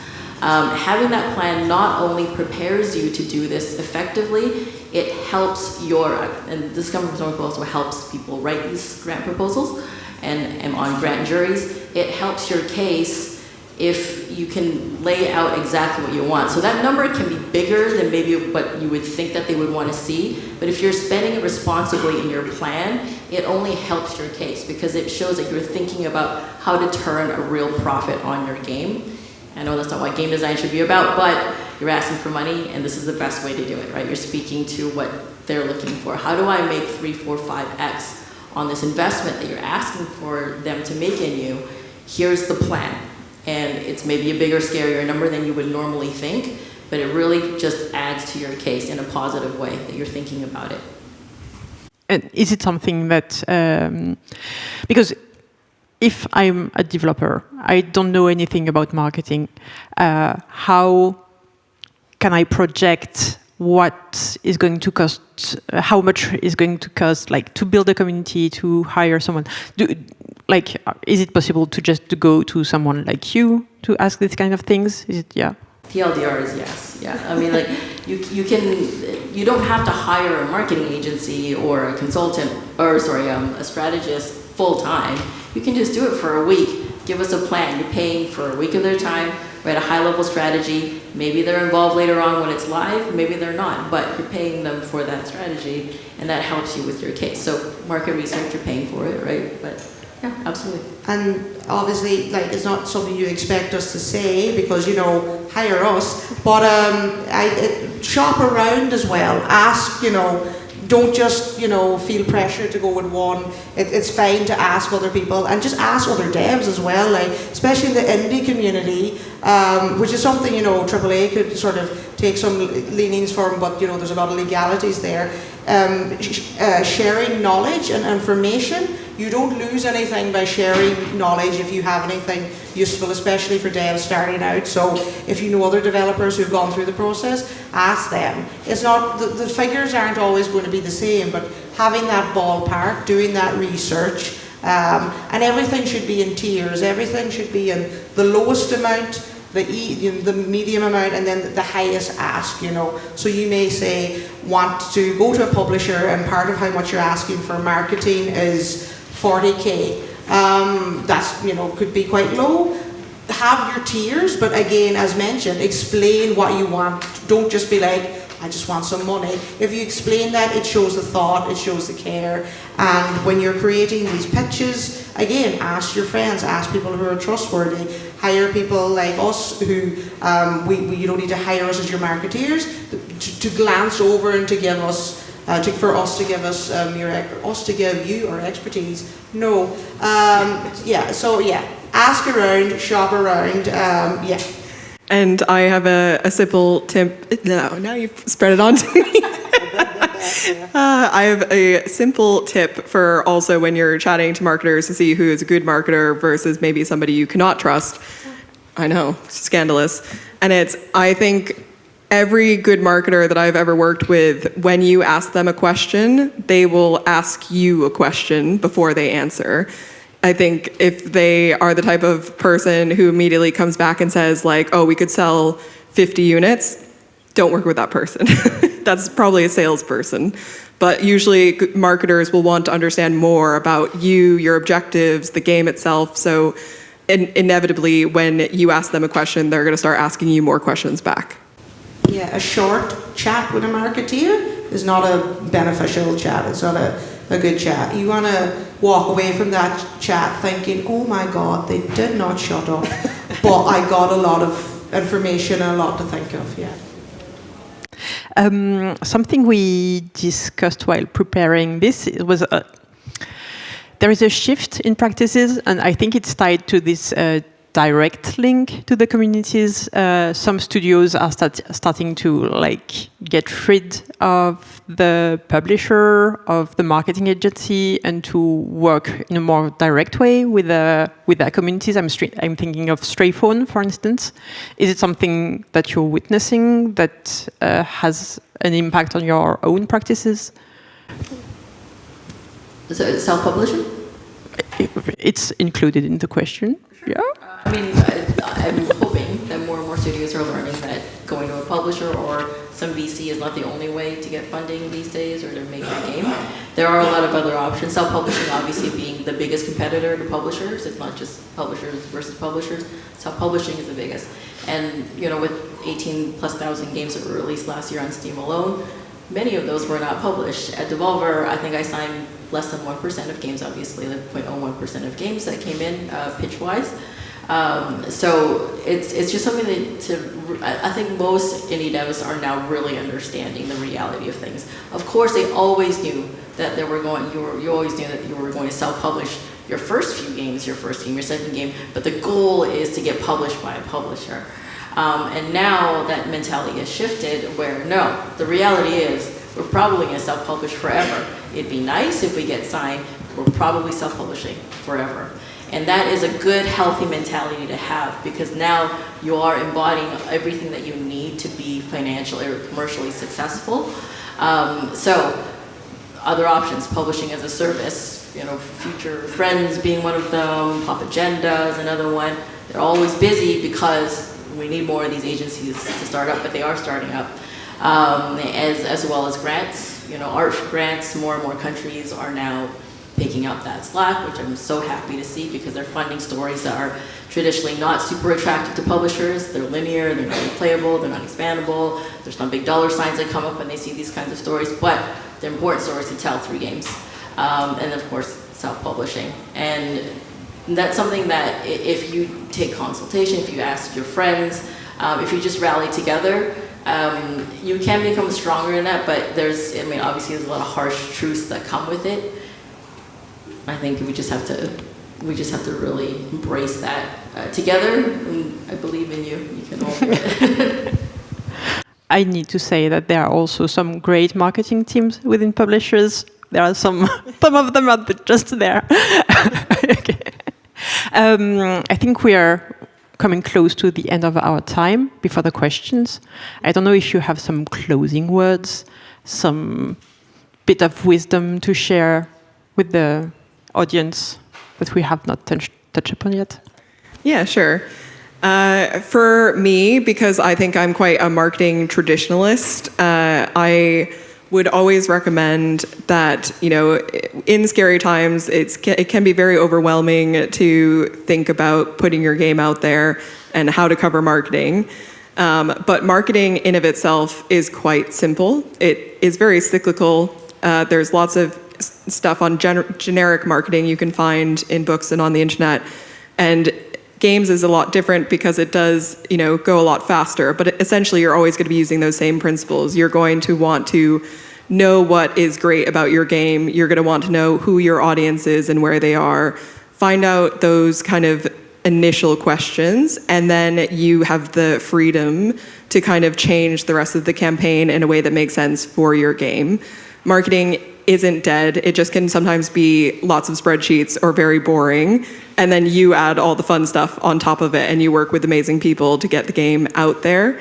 Having that plan not only prepares you to do this effectively, it helps and this government proposal also helps people write these grant proposals and on grant juries. It helps your case if you can lay out exactly what you want. So that number can be bigger than maybe what you would think that they would want to see, but if you're spending it responsibly in your plan, it only helps your case, because it shows that you're thinking about how to turn a real profit on your game. I know that's not what game design should be about, but you're asking for money, and this is the best way to do it, right? You're speaking to what they're looking for. How do I make 3, 4, 5x on this investment that you're asking for them to make in you? Here's the plan. And it's maybe a bigger, scarier number than you would normally think, but it really just adds to your case in a positive way that you're thinking about it. And is it something that, because if I'm a developer, I don't know anything about marketing, how can I project what is going to cost, how much is going to cost, like to build a community, to hire someone? Is it possible to just to go to someone like you to ask these kind of things? Is it, yeah? TLDR is yes, yeah. I mean, you don't have to hire a marketing agency or a consultant, or a strategist full time. You can just do it for a week. Give us a plan. You're paying for a week of their time, write a high-level strategy. Maybe they're involved later on when it's live, maybe they're not, but you're paying them for that strategy, and that helps you with your case. So market research, you're paying for it, right? But yeah, absolutely. And obviously, it's not something you expect us to say, because, hire us, but shop around as well. Ask, don't just, feel pressure to go with one. It's fine to ask other people, and just ask other devs as well, especially in the indie community, which is something, AAA could sort of take some leanings from, but, there's a lot of legalities there. sharing knowledge and information. You don't lose anything by sharing knowledge if you have anything useful, especially for devs starting out. So if you know other developers who've gone through the process, ask them. It's not, the figures aren't always going to be the same, but having that ballpark, doing that research, and everything should be in tiers. Everything should be in the lowest amount, the medium amount, and then the highest ask, you know. So you may say, want to go to a publisher, and part of how much you're asking for marketing is 40K. That's, you know, could be quite low. Have your tiers, but again, as mentioned, explain what you want. Don't just be like, I just want some money. If you explain that, it shows the thought, it shows the care. And when you're creating these pitches, again, ask your friends, ask people who are trustworthy, hire people like us who, you don't need to hire us as your marketeers, to glance over and to give us, for us to give us to give you our expertise. No, yeah. So yeah, ask around, shop around. Yeah. And I have a simple tip. No, now you've spread it on to me. I have a simple tip for also when you're chatting to marketers to see who is a good marketer versus maybe somebody you cannot trust. I know, scandalous. And it's, I think, every good marketer that I've ever worked with, when you ask them a question, they will ask you a question before they answer. I think if they are the type of person who immediately comes back and says like, oh, we could sell 50 units, don't work with that person. That's probably a salesperson. But usually marketers will want to understand more about you, your objectives, the game itself. So inevitably, when you ask them a question, they're going to start asking you more questions back. Yeah, a short chat with a marketeer is not a beneficial chat. It's not a good chat. You want to walk away from that chat thinking, oh my God, they did not shut up, but I got a lot of information and a lot to think of, yeah. Something we discussed while preparing this was there is a shift in practices, and I think it's tied to this direct link to the communities. Some studios are starting to like get rid of the publisher, of the marketing agency, and to work in a more direct way with their communities. I'm thinking of Strayphone, for instance. Is it something that you're witnessing that has an impact on your own practices? So self-publishing? It's included in the question. Yeah. I mean, I'm hoping that more and more studios are learning that going to a publisher or some VC is not the only way to get funding these days or to make a game. There are a lot of other options. Self-publishing obviously being the biggest competitor to publishers. It's not just publishers versus publishers. Self-publishing is the biggest. And, you know, with 18,000+ games that were released last year on Steam alone, many of those were not published. At Devolver, I think I signed less than 1% of games, obviously, like 0.01% of games that came in pitch-wise. So it's just something that I think most indie devs are now really understanding the reality of things. Of course, they always knew that you always knew that you were going to self-publish your first few games, your first game, your second game, but the goal is to get published by a publisher. And now that mentality has shifted where, no, the reality is we're probably going to self-publish forever. It'd be nice if we get signed, we're probably self-publishing forever. And that is a good, healthy mentality to have because now you are embodying everything that you need to be financially or commercially successful. So other options, publishing as a service, you know, Future Friends being one of them, Pop Agenda is another one. They're always busy because we need more of these agencies to start up, but they are starting up. As well as grants, you know, art grants, more and more countries are now picking up that slack, which I'm so happy to see because they're funding stories that are traditionally not super attractive to publishers. They're linear, they're not replayable, they're not expandable, there's no big dollar signs that come up when they see these kinds of stories, but they're important stories to tell through games. And of course, self-publishing. And that's something that if you take consultation, if you ask your friends, if you just rally together, you can become stronger in that, but obviously there's a lot of harsh truths that come with it. I think we just have to really embrace that together. And I believe in you. You can all do it. I need to say that there are also some great marketing teams within publishers. There are some of them are just there. Okay. I think we are coming close to the end of our time before the questions. I don't know if you have some closing words, some bit of wisdom to share with the audience that we have not touched upon yet. Yeah, sure. For me, because I think I'm quite a marketing traditionalist, I would always recommend that, in scary times, it can be very overwhelming to think about putting your game out there and how to cover marketing. But marketing in of itself is quite simple. It is very cyclical. There's lots of stuff on generic marketing you can find in books and on the internet. And games is a lot different because it does, go a lot faster. But essentially, you're always going to be using those same principles. You're going to want to know what is great about your game. You're going to want to know who your audience is and where they are. Find out those kind of initial questions, and then you have the freedom to kind of change the rest of the campaign in a way that makes sense for your game. Marketing isn't dead. It just can sometimes be lots of spreadsheets or very boring, and then you add all the fun stuff on top of it, and you work with amazing people to get the game out there.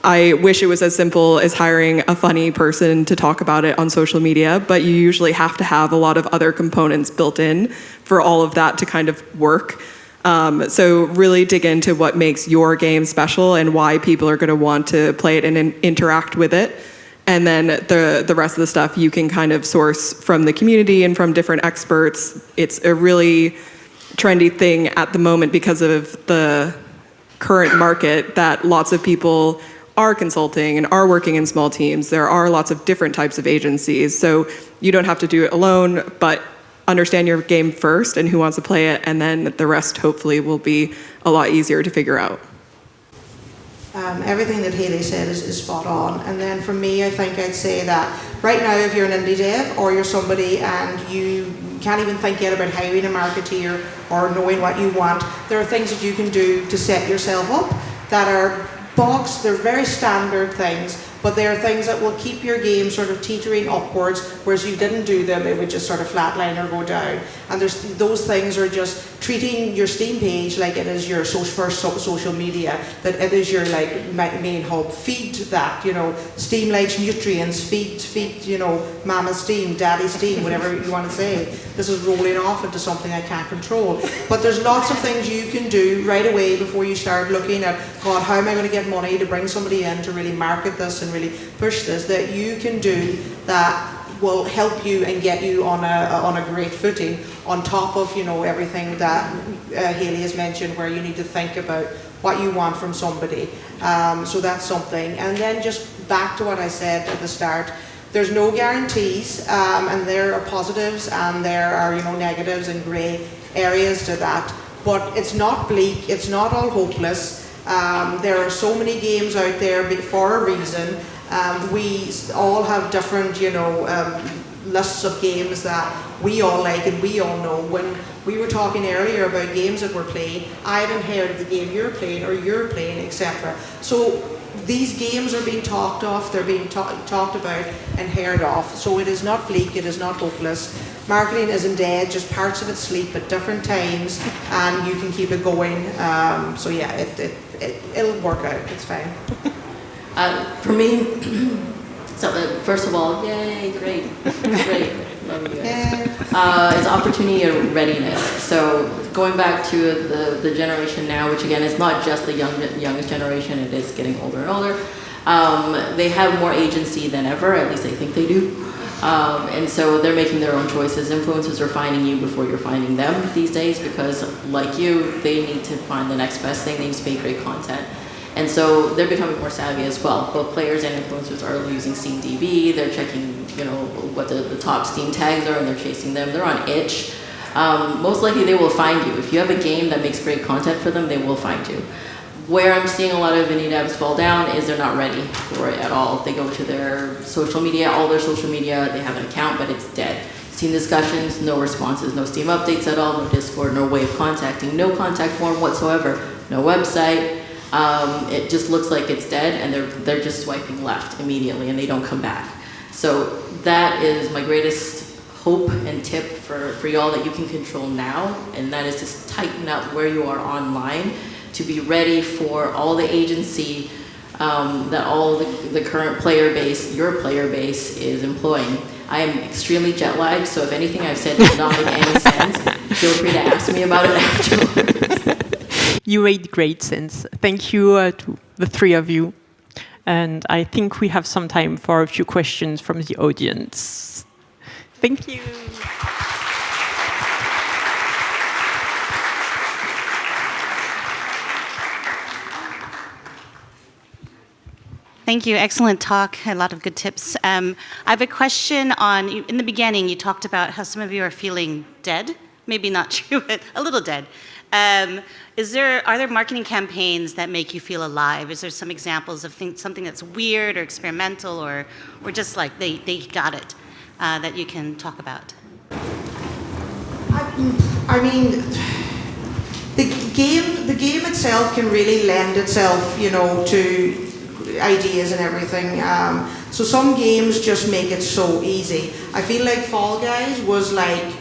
I wish it was as simple as hiring a funny person to talk about it on social media, but you usually have to have a lot of other components built in for all of that to kind of work. So really dig into what makes your game special and why people are going to want to play it and interact with it. And then the rest of the stuff you can kind of source from the community and from different experts. It's a really trendy thing at the moment because of the current market that lots of people are consulting and are working in small teams. There are lots of different types of agencies. So you don't have to do it alone, but understand your game first and who wants to play it, and then the rest hopefully will be a lot easier to figure out. Everything that Hayley said is spot on. And then for me, I think I'd say that right now, if you're an indie dev or you're somebody and you can't even think yet about hiring a marketeer or knowing what you want, there are things that you can do to set yourself up that are boxed. They're very standard things, but they are things that will keep your game sort of teetering upwards, whereas you didn't do them, it would just sort of flatline or go down. And those things are just treating your Steam page like it is your first social media, that it is your main hub. Feed that, Steam likes nutrients, feed, Mama Steam, Daddy Steam, whatever you want to say. This is rolling off into something I can't control. But there's lots of things you can do right away before you start looking at, God, how am I going to get money to bring somebody in to really market this and really push this, that you can do that will help you and get you on a great footing on top of everything that Hayley has mentioned, where you need to think about what you want from somebody. So that's something. And then just back to what I said at the start, there's no guarantees, and there are positives and there are negatives and grey areas to that. But it's not bleak. It's not all hopeless. There are so many games out there for a reason. We all have different, lists of games that we all like and we all know. When we were talking earlier about games that we're playing, I had inherited the game you're playing or you're playing, etc. So these games are being talked of, they're being talked about and heard of. So it is not bleak, it is not hopeless. Marketing isn't dead, just parts of it sleep at different times, and you can keep it going. So yeah, it'll work out, it's fine. For me, first of all, yay, great, love you guys. It's opportunity and readiness. So going back to the generation now, which again is not just the youngest generation, it is getting older and older. They have more agency than ever, at least they think they do. And so they're making their own choices. Influencers are finding you before you're finding them these days because, like you, they need to find the next best thing. They need to make great content. And so they're becoming more savvy as well. Both players and influencers are using SteamDB. They're checking, what the top Steam tags are, and they're chasing them. They're on itch. Most likely they will find you. If you have a game that makes great content for them, they will find you. Where I'm seeing a lot of indie devs fall down is they're not ready for it at all. They go to their social media, all their social media, they have an account, but it's dead. Steam discussions, no responses, no Steam updates at all, no Discord, no way of contacting, no contact form whatsoever, no website. it just looks like it's dead, and they're just swiping left immediately, and they don't come back. So that is my greatest hope and tip for y'all that you can control now, and that is to tighten up where you are online to be ready for all the agency that all the current player base, your player base, is employing. I am extremely jet lagged, so if anything I've said does not make any sense, feel free to ask me about it afterwards. You made great sense. Thank you to the three of you. And I think we have some time for a few questions from the audience. Thank you. Thank you. Excellent talk. A lot of good tips. I have a question on, in the beginning, you talked about how some of you are feeling dead. Maybe not true, but a little dead. Are there marketing campaigns that make you feel alive? Is there some examples of something that's weird or experimental or just like they got it that you can talk about? I mean, the game itself can really lend itself, to ideas and everything. So some games just make it so easy. I feel like Fall Guys was like,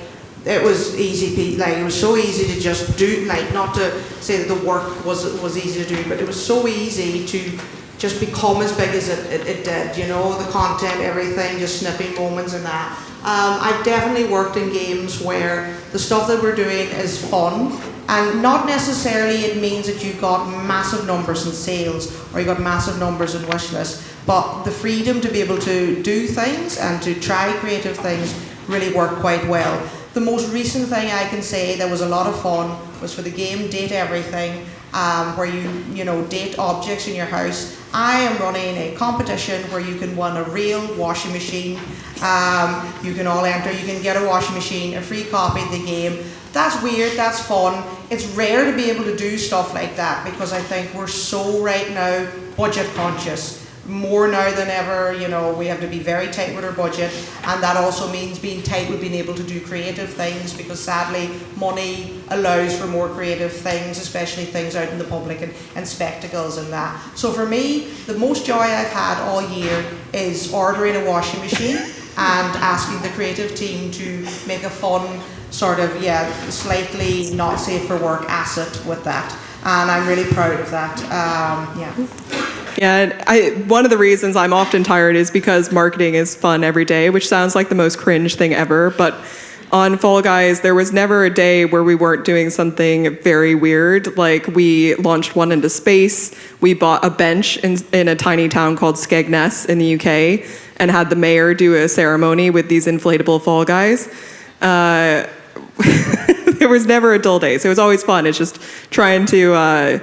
it was easy, like it was so easy to just do, like not to say that the work was easy to do, but it was so easy to just become as big as it did, the content, everything, just snipping moments and that. I've definitely worked in games where the stuff that we're doing is fun, and not necessarily it means that you got massive numbers in sales or you got massive numbers in wish lists, but the freedom to be able to do things and to try creative things really worked quite well. The most recent thing I can say that was a lot of fun was for the game Date Everything, where you date objects in your house. I am running a competition where you can win a real washing machine. You can all enter, you can get a washing machine, a free copy of the game. That's weird, that's fun. It's rare to be able to do stuff like that because I think we're so right now budget conscious. More now than ever, we have to be very tight with our budget, and that also means being tight with being able to do creative things because sadly money allows for more creative things, especially things out in the public and spectacles and that. So for me, the most joy I've had all year is ordering a washing machine and asking the creative team to make a fun sort of, slightly not safe for work asset with that. And I'm really proud of that, Yeah, one of the reasons I'm often tired is because marketing is fun every day, which sounds like the most cringe thing ever. But on Fall Guys, there was never a day where we weren't doing something very weird. Like we launched one into space. We bought a bench in a tiny town called Skegness in the UK and had the mayor do a ceremony with these inflatable Fall Guys. There was never a dull day, so it was always fun. It's just trying to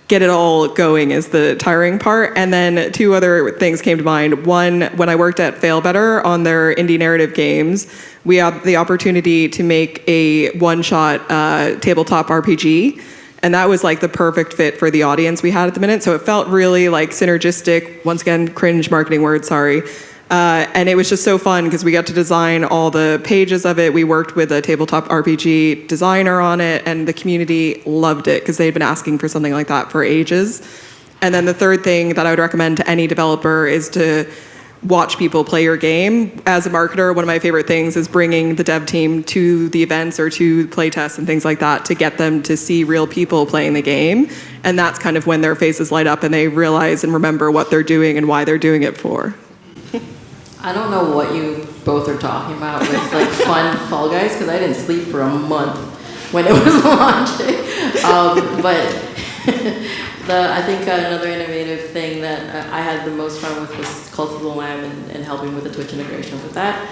get it all going is the tiring part. And then two other things came to mind. One, when I worked at Fail Better on their indie narrative games, we had the opportunity to make a one-shot tabletop RPG. And that was like the perfect fit for the audience we had at the minute. So it felt really like synergistic. Once again, cringe marketing word, sorry. And it was just so fun because we got to design all the pages of it. We worked with a tabletop RPG designer on it, and the community loved it because they'd been asking for something like that for ages. And then the third thing that I would recommend to any developer is to watch people play your game. As a marketer, one of my favorite things is bringing the dev team to the events or to playtests and things like that to get them to see real people playing the game. And that's kind of when their faces light up and they realize and remember what they're doing and why they're doing it for. I don't know what you both are talking about with like fun Fall Guys because I didn't sleep for a month when it was launching. But I think another innovative thing that I had the most fun with was Cult of the Lamb and helping with the Twitch integration with that.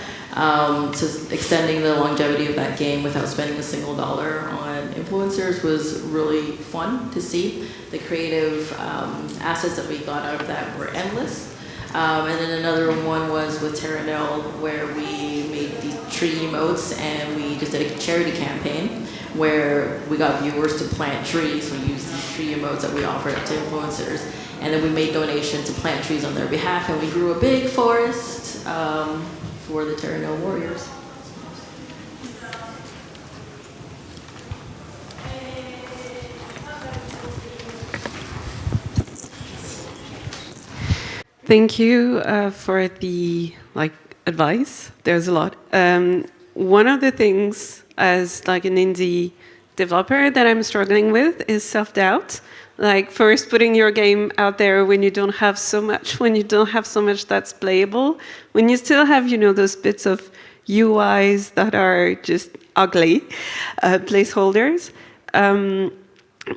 So extending the longevity of that game without spending a single dollar on influencers was really fun to see. The creative assets that we got out of that were endless. And then another one was with Terranil, where we made these tree emotes and we just did a charity campaign where we got viewers to plant trees. We used these tree emotes that we offered to influencers, and then we made donations to plant trees on their behalf, and we grew a big forest for the Terranil warriors. Thank you for the advice. There's a lot. One of the things as an indie developer that I'm struggling with is self-doubt. First putting your game out there when you don't have so much, that's playable, when you still have, those bits of UIs that are just ugly, placeholders.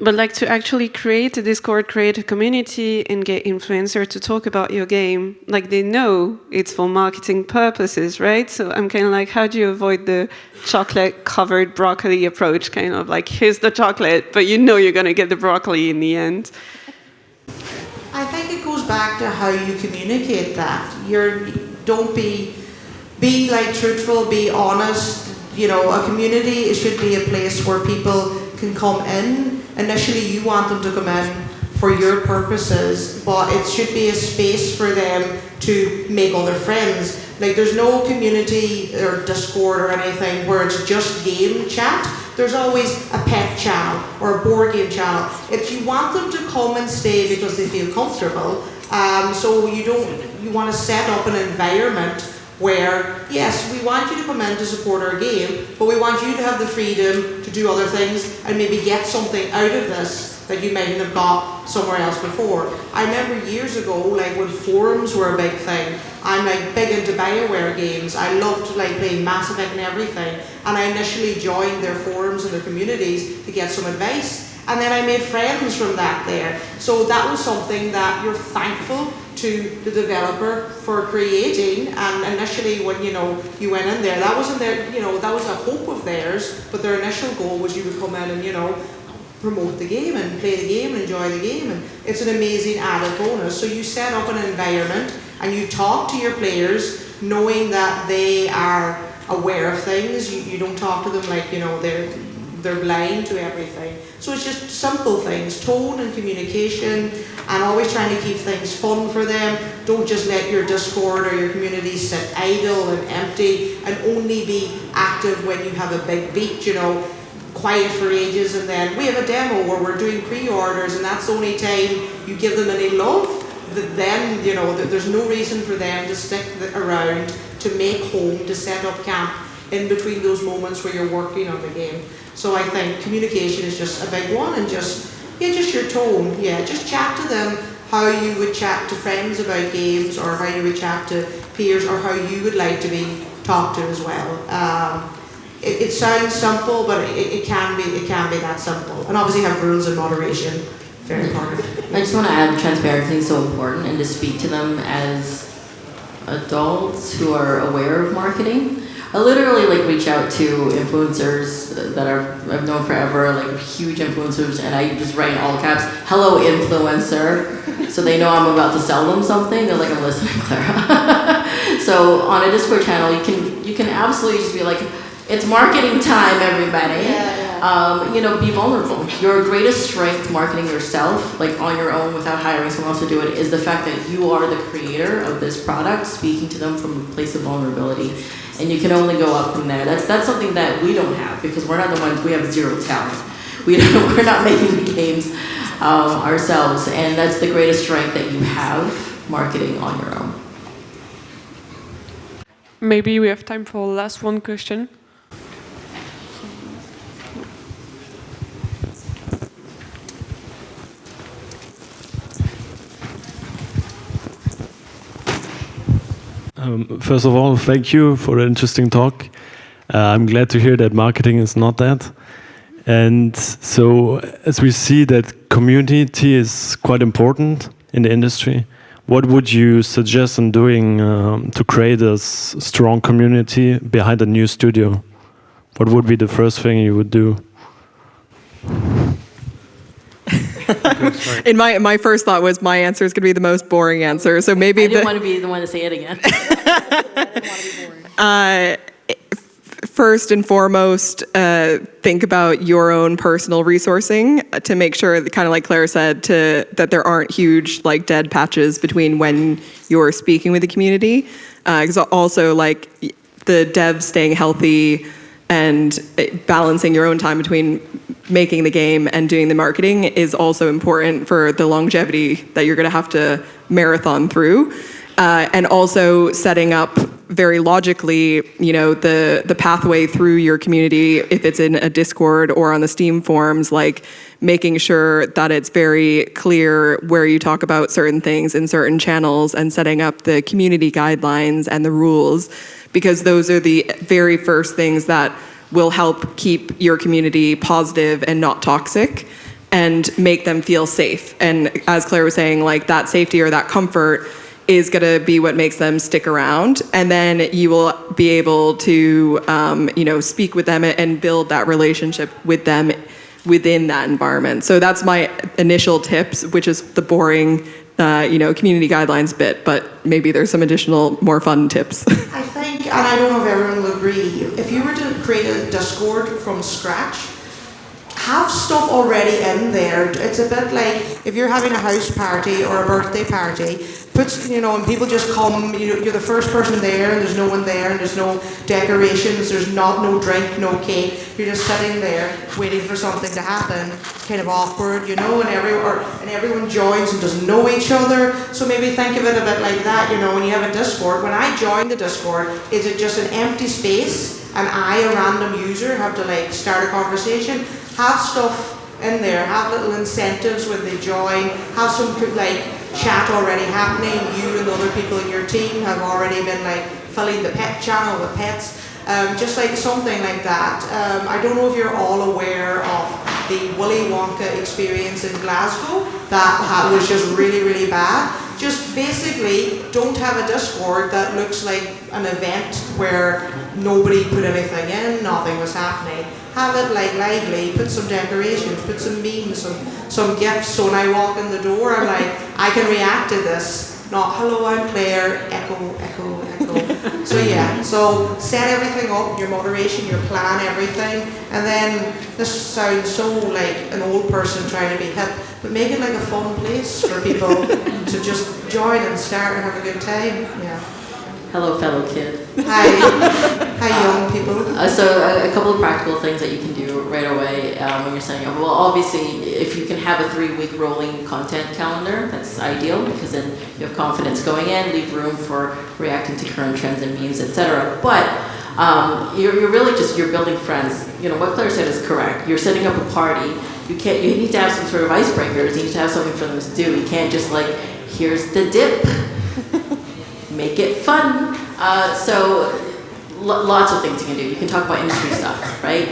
But to actually create a Discord, create a community, and get influencers to talk about your game, they know it's for marketing purposes, right? So I'm kind of how do you avoid the chocolate-covered broccoli approach? Kind of here's the chocolate, but you're going to get the broccoli in the end. I think it goes back to how you communicate that. Don't be truthful, be honest. A community, it should be a place where people can come in. Initially, you want them to come in for your purposes, but it should be a space for them to make other friends. There's no community or Discord or anything where it's just game chat. There's always a pet channel or a board game channel. If you want them to come and stay because they feel comfortable, so you want to set up an environment where, yes, we want you to come in to support our game, but we want you to have the freedom to do other things and maybe get something out of this that you mightn't have got somewhere else before. I remember years ago, when forums were a big thing, I'm big into BioWare games. I loved playing Mass Effect and everything, and I initially joined their forums and their communities to get some advice. And then I made friends from that there. So that was something that you're thankful to the developer for creating. And initially when, you went in there, that wasn't their, that was a hope of theirs, but their initial goal was you would come in and, promote the game and play the game and enjoy the game. And it's an amazing added bonus. So you set up an environment and you talk to your players knowing that they are aware of things. You don't talk to them they're blind to everything. So it's just simple things, tone and communication, and always trying to keep things fun for them. Don't just let your Discord or your community sit idle and empty and only be active when you have a big beat, quiet for ages, and then we have a demo where we're doing pre-orders and that's the only time you give them any love. Then, there's no reason for them to stick around, to make home, to set up camp in between those moments where you're working on the game. So I think communication is just a big one, and just your tone. Yeah, just chat to them how you would chat to friends about games, or how you would chat to peers, or how you would like to be talked to as well. It sounds simple, but it can be that simple. And obviously have rules and moderation. Very important. I just want to add transparency is so important, and to speak to them as adults who are aware of marketing. I literally reach out to influencers that I've known forever, huge influencers, and I just write in all caps, "Hello, influencer," so they know I'm about to sell them something. They're I'm listening, Clara. So on a Discord channel, you can absolutely just be it's marketing time, everybody. Be vulnerable. Your greatest strength marketing yourself, on your own without hiring someone else to do it, is the fact that you are the creator of this product, speaking to them from a place of vulnerability. And you can only go up from there. That's something that we don't have, because we're not the ones, we have zero talent. We're not making the games ourselves, and that's the greatest strength that you have, marketing on your own. Maybe we have time for last one question. First of all, thank you for the interesting talk. I'm glad to hear that marketing is not that. And so, as we see that community is quite important in the industry, what would you suggest in doing to create a strong community behind a new studio? What would be the first thing you would do? In my first thought was my answer is going to be the most boring answer. So maybe I didn't want to be the one to say it again. First and foremost, think about your own personal resourcing to make sure, kind of like Clara said, that there aren't huge dead patches between when you're speaking with the community. Because also the devs staying healthy and balancing your own time between making the game and doing the marketing is also important for the longevity that you're going to have to marathon through. And also setting up very logically, the pathway through your community, if it's in a Discord or on the Steam forums, like making sure that it's very clear where you talk about certain things in certain channels and setting up the community guidelines and the rules, because those are the very first things that will help keep your community positive and not toxic and make them feel safe. And as Claire was saying, like that safety or that comfort is going to be what makes them stick around, and then you will be able to speak with them and build that relationship with them within that environment. So that's my initial tips, which is the boring community guidelines bit, but maybe there's some additional more fun tips. I think, and I don't know if everyone will agree, if you were to create a Discord from scratch, have stuff already in there. It's a bit like if you're having a house party or a birthday party, and people just come, you're the first person there and there's no one there and there's no decorations, there's no drink, no cake, you're just sitting there waiting for something to happen. It's kind of awkward, and everyone joins and doesn't know each other. So maybe think of it a bit like that, when you have a Discord. When I join the Discord, is it just an empty space and I, a random user, have to start a conversation? Have stuff in there, have little incentives when they join, have some chat already happening. You and the other people in your team have already been filling the pet channel with pets, just something like that. I don't know if you're all aware of the Willy Wonka experience in Glasgow. That was just really, really bad. Just basically don't have a Discord that looks like an event where nobody put anything in, nothing was happening. Have it lively, put some decorations, put some memes, some gifts, so when I walk in the door, I'm I can react to this, not hello, I'm Claire, echo, echo, echo. So set everything up, your moderation, your plan, everything, and then this sounds so like an old person trying to be hip, but make it a fun place for people to just join and start and have a good time. Yeah. Hello, fellow kid. Hi. Hi, young people. So a couple of practical things that you can do right away when you're setting up. Well, obviously, if you can have a 3-week rolling content calendar, that's ideal, because then you have confidence going in, leave room for reacting to current trends and memes, etc. But you're really you're building friends. What Claire said is correct. You're setting up a party. You need to have some sort of icebreakers. You need to have something for them to do. You can't just here's the dip. Make it fun. Lots of things you can do. You can talk about industry stuff, right?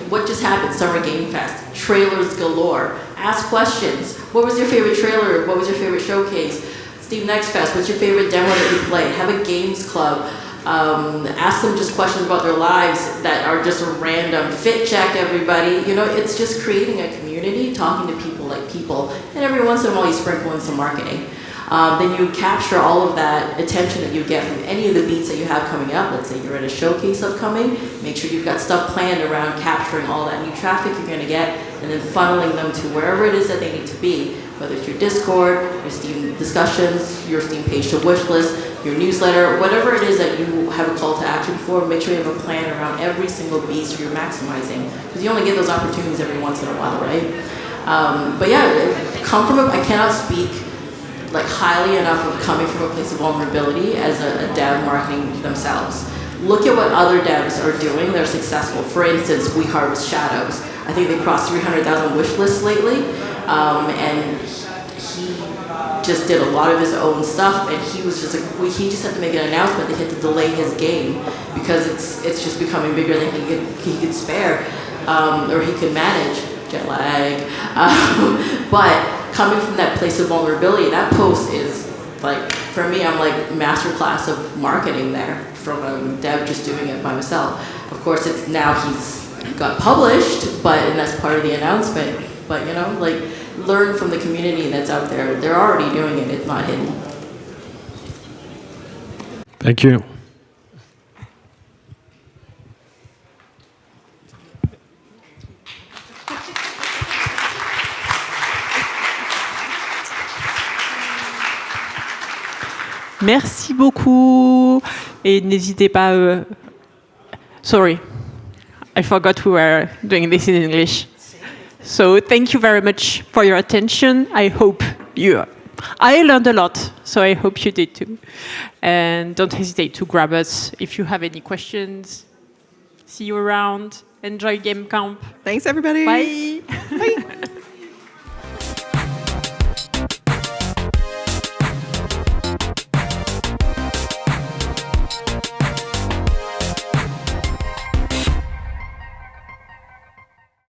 What just happened? Summer Game Fest. Trailers galore. Ask questions. What was your favorite trailer? What was your favorite showcase? Steam Next Fest. What's your favorite demo that you played? Have a games club. Ask them just questions about their lives that are just random. Fit check everybody. It's just creating a community, talking to people like people, and every once in a while you sprinkle in some marketing. Then you capture all of that attention that you get from any of the beats that you have coming up. Let's say you're at a showcase upcoming, make sure you've got stuff planned around capturing all that new traffic you're going to get, and then funneling them to wherever it is that they need to be, whether it's your Discord, your Steam discussions, your Steam page to wish list, your newsletter, whatever it is that you have a call to action for. Make sure you have a plan around every single beat so you're maximizing, because you only get those opportunities every once in a while, right? But yeah, come from I cannot speak highly enough of coming from a place of vulnerability as a dev marketing themselves. Look at what other devs are doing. They're successful. For instance, We Harvest Shadows. I think they crossed 300,000 wish lists lately, and he just did a lot of his own stuff, and he was he just had to make an announcement. They had to delay his game because it's just becoming bigger than he could spare, or he could manage. Jet lag. But coming from that place of vulnerability, that post is for me, I'm masterclass of marketing there from a dev just doing it by myself. Of course, it's now he's got published, and that's part of the announcement. But learn from the community that's out there. They're already doing it. It's not hidden. Thank you. Merci beaucoup. Et n'hésitez pas... Sorry, I forgot we were doing this in English. So thank you very much for your attention. I learned a lot, so I hope you did too. And don't hesitate to grab us if you have any questions. See you around. Enjoy Game Camp. Thanks, everybody. Bye. Bye.